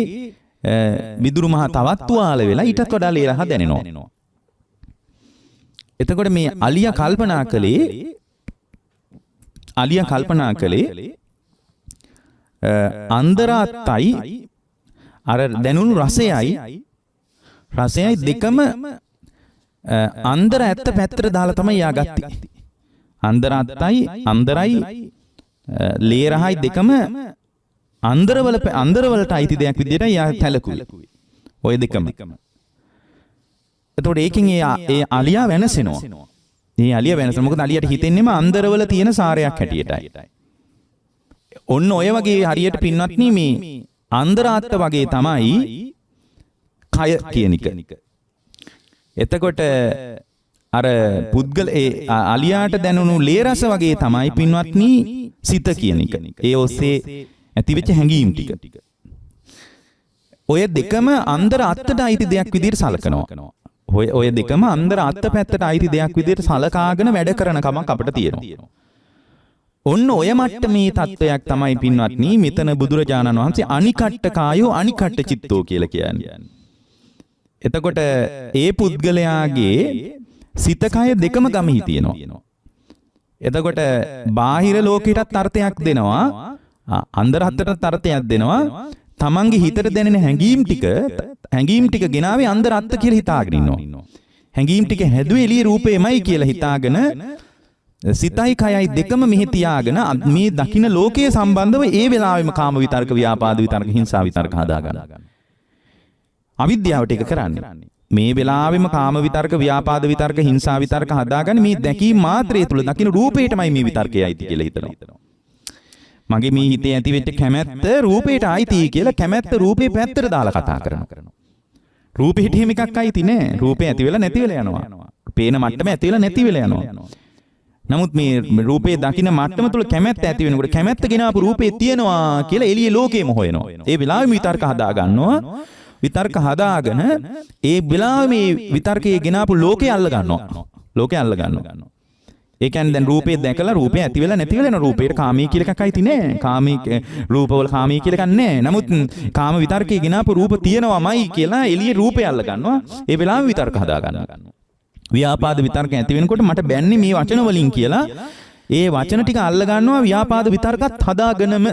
විදුරු මහ තවත් තුවාල වෙලා ඊටත් වඩා ලේ රහ දැනෙනවා. එතකොට මේ අලියා කල්පනා කළේ අන්දර අත්තයි අර දැනුණු රසයයි දෙකම අන්දර ඇත්ත පැත්තට දාලා තමයි යා ගත්තේ. අන්දර අත්තයි අන්දරයි ලේ රහයි දෙකම අන්දරවලට අයිති දෙයක් විදිහට යා සැලකුවේ. ඔය දෙකම. එතකොට ඒකෙන් ඒ අලියා වෙනසෙනවා. මේ අලියා වෙනසෙනවා. මොකද අලියට හිතෙන්නේම අන්දරවල තියෙන සාරයක් හැටියටයි. ඔන්න ඔය වගේ හරියට පින්වත්නි මේ අන්දරාත්ත වගේ තමයි කය කියන එක. එතකොට අර පුද්ගල ඒ අලියාට දැනුණු ලේ රස වගේ තමයි පින්වත්නි සිත කියන එක. ඒ ඔස්සේ ඇතිවෙච්ච හැඟීම් ටික. ඔය දෙකම අන්දර අත්තට අයිති දෙයක් විදිහට සලකනවා. ඔය දෙකම අන්දර අත්ත පැත්තට අයිති දෙයක් විදිහට සලකාගෙන වැඩ කරන කමක් අපිට තියෙනවා. ඔන්න ඔය මට්ටමේ තත්වයක් තමයි පින්වත්නි මෙතන බුදුරජාණන් වහන්සේ අනිකට්ට කායෝ අනිකට්ට චිත්තෝ කියලා කියන්නේ. එතකොට ඒ පුද්ගලයාගේ සිත කය දෙකම ගමෙහි තියෙනවා. එතකොට බාහිර ලෝකයටත් අර්ථයක් දෙනවා. අන්දර අත්තටත් අර්ථයක් දෙනවා. තමන්ගේ හිතට දැනෙන හැඟීම් ටික ගෙනාවේ අන්දර අත්ත කියලා හිතාගෙන ඉන්නවා. හැඟීම් ටික හැදුවේ එළිය රූපේමයි කියලා හිතාගෙන සිතයි කයයි දෙකම මෙහි තියාගෙන මේ දකින්න ලෝකයේ සම්බන්ධව ඒ වෙලාවෙම කාම විතර්ක, ව්‍යාපාද විතර්ක, හිංසා විතර්ක හදාගන්න. අවිද්‍යාවට ඒක කරන්නේ. මේ වෙලාවෙම කාම විතර්ක, ව්‍යාපාද විතර්ක, හිංසා විතර්ක හදාගන්න මේ දැකීම මාත්‍රය තුල දකින්න රූපේටමයි මේ විතර්කයයි කියලා හිතනවා. මගේ මේ හිතේ ඇති වෙච්ච කැමැත්ත රූපේට ආйти කියලා කැමැත්ත රූපේ පැත්තට දාලා කතා කරනවා. රූපෙට හිම එකක් ආйти නෑ. රූපේ ඇති වෙලා නැති වෙලා යනවා. පේන මට්ටම ඇති වෙලා නැති වෙලා යනවා. නමුත් මේ රූපේ දකින්න මට්ටම තුල කැමැත්ත ඇති වෙනකොට කැමැත්ත ගෙනාපු රූපේ තියෙනවා කියලා එළියේ ලෝකෙම හොයනවා. ඒ වෙලාවෙම විතර්ක හදා ගන්නවා. විතර්ක හදාගෙන ඒ වෙලාවෙම මේ විතර්කයේ ගෙනාපු ලෝකේ අල්ල ගන්නවා. ලෝකේ අල්ල ගන්නවා. ඒ කියන්නේ දැන් රූපේ දැකලා රූපේ ඇති වෙලා නැති වෙලා යන රූපේට කාමී කියලා එකක් අයිති නෑ. කාමී රූපවල කාමී කියලා එකක් නෑ. නමුත් කාම විතර්කයේ ගෙනාපු රූප තියෙනවාමයි කියලා එළියේ රූපේ අල්ල ගන්නවා. ඒ වෙලාවෙම විතර්ක හදා ගන්නවා. ව්‍යාපාද විතර්ක ඇති වෙනකොට මට බැන්නේ මේ වචන වලින් කියලා ඒ වචන ටික අල්ල ගන්නවා ව්‍යාපාද විතර්කත් හදාගෙනම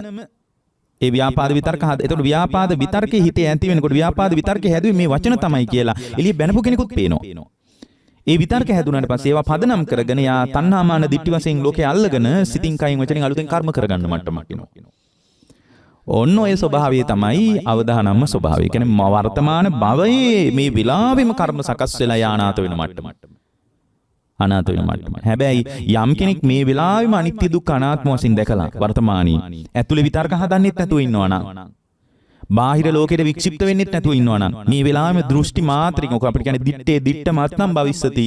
ඒ ව්‍යාපාද විතර්ක එතකොට ව්‍යාපාද විතර්කේ හිතේ ඇති වෙනකොට ව්‍යාපාද විතර්කේ හැදුවේ මේ වචන තමයි කියලා එළිය බැනපු කෙනෙකුත් පේනවා. ඒ විතර්ක හැදුනාට පස්සේ ඒවා පදනම් කරගෙන යා තණ්හාමාන දිට්ඨි වශයෙන් ලෝකේ අල්ලගෙන සිතින් කයින් වචනෙන් අලුතෙන් කර්ම කරගන්න මට්ටමක් එනවා. ඔන්න ඔය ස්වභාවය තමයි අවදානම්ම ස්වභාවය. කියන්නේ වර්තමාන භවයේ මේ විලාවෙම කර්ම සකස් වෙලා යානාත වෙන මට්ටම. අනාත වෙන මට්ටම. හැබැයි යම් කෙනෙක් මේ වෙලාවෙම අනිත්‍ය දුක්ඛ අනාත්ම වශයෙන් දැකලා වර්තමානී ඇතුලේ විතර්ක හදන්නෙත් නැතුව ඉන්නවා නම් බාහිර ලෝකෙට වික්ෂිප්ත වෙන්නෙත් නැතුව ඉන්නවා නම් මේ වෙලාවෙම දෘෂ්ටි මාත්‍රික ඔක අපිට කියන්නේ දිත්තේ දිට්ඨ මත්නම් භවිස්සති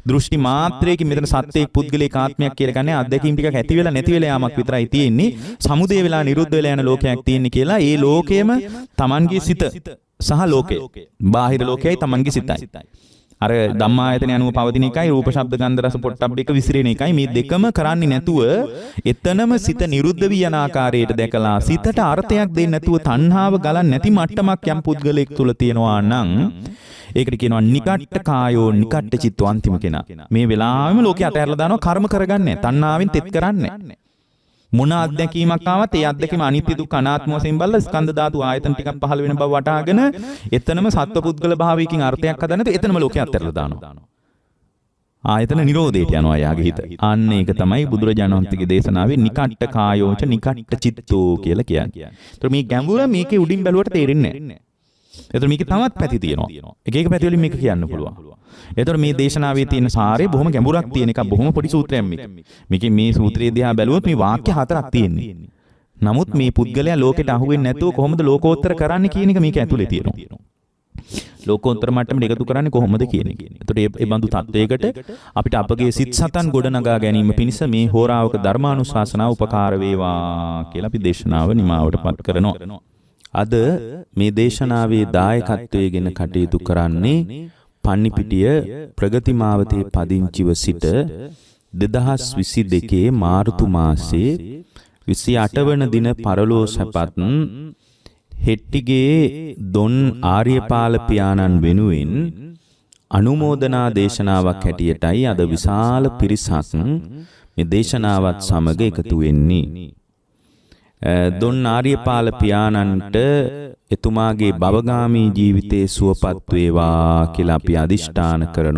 දෘෂ්ටි මාත්‍රයකින් මෙතන සත්‍යයක් පුද්ගලික ආත්මයක් කියලා කියන්නේ අත්දැකීම් ටිකක් ඇති වෙලා නැති වෙලා යාමක් විතරයි තියෙන්නේ සමුදේ වෙලා නිරුද්ධ වෙලා යන ලෝකයක් තියෙන්නේ කියලා ඒ ලෝකයේම Tamanගේ සිත සහ ලෝකය බාහිර ලෝකයයි Tamanගේ සිතයි අර ධම්මායතන අනුව පවතින එකයි රූප ශබ්ද ගන්ධ රස පොට්ටබ්බ එක විසිරෙන එකයි මේ දෙකම කරන්නේ නැතුව එතනම සිත නිරුද්ධ වී යන ආකාරයට දැකලා සිතට අර්ථයක් දෙන්නේ නැතුව තණ්හාව ගලන්නේ නැති මට්ටමක් යම් පුද්ගලයෙක් තුල තියෙනවා නම් ඒකට කියනවා නිකට්ඨ කායෝ නිකට්ඨ චිත්තෝ අන්තිම කෙනා මේ වෙලාවෙම ලෝකේ අතහැරලා දානවා කර්ම කරගන්නේ තණ්හාවෙන් තෙත් කරන්නේ මොන අත්දැකීමක් ආවත් ඒ අත්දැකීම අනිත්‍ය දුක්ඛ අනාත්ම වශයෙන් බලලා ස්කන්ධ ධාතු ආයතන ටිකක් පහළ වෙන බව වටහාගෙන එතනම සත්වපුද්ගල භාවයකින් අර්ථයක් හදන්න තු එතනම ලෝකේ අත්හැරලා දානවා. ආයතන නිරෝධයට යනවා යාගේ හිත. අන්න ඒක තමයි බුදුරජාණන් වහන්සේගේ දේශනාවේ නිකට්ඨ කායෝච නිකට්ඨ චිත්තෝ කියලා කියන්නේ. ඒතර මේ ගැඹුර මේකේ උඩින් බැලුවට තේරෙන්නේ නැහැ. ඒතර මේකේ තවත් පැති තියෙනවා. එක එක පැති වලින් මේක කියන්න පුළුවන්. ඒතර මේ දේශනාවේ තියෙන සාරය බොහොම ගැඹුරක් තියෙන එක බොහොම පොඩි සූත්‍රයක් මේක. මේකේ මේ සූත්‍රයේ දිහා බැලුවොත් මේ වාක්‍ය හතරක් තියෙන්නේ. නමුත් මේ පුද්ගලයා ලෝකෙට අහු වෙන්නේ නැතුව කොහොමද ලෝකෝත්තර කරන්නේ කියන එක මේක ඇතුලේ තියෙනවා. ලෝකෝත්තර මට්ටමට එකතු කරන්නේ කොහොමද කියන එක. ඒතර ඒ බඳු තත්වයකට අපිට අපගේ සිත් සතන් ගොඩනගා ගැනීම පිණිස මේ හෝරාවක ධර්මානුශාසනාව උපකාර වේවා කියලා අපි දේශනාව නිමාවටපත් කරනවා. අද මේ දේශනාවේ දායකත්වයෙන් කටයුතු කරන්නේ පන්නිපිටිය ප්‍රගතිමාවතේ පදිංචිව සිට 2022 මාර්තු මාසයේ 28 වන දින පරලෝ සැපත් හෙට්ටිගේ දොන් ආර්යපාල පියාණන් වෙනුවෙන් අනුමෝදනා දේශනාවක් හැටියටයි අද විශාල පිරිසක් මේ දේශනාවත් සමග එකතු වෙන්නේ. දොන් ආර්යපාල පියාණන්ට එතුමාගේ භවගාමී ජීවිතයේ සුවපත් වේවා කියලා අපි අදිෂ්ඨාන කරනවා.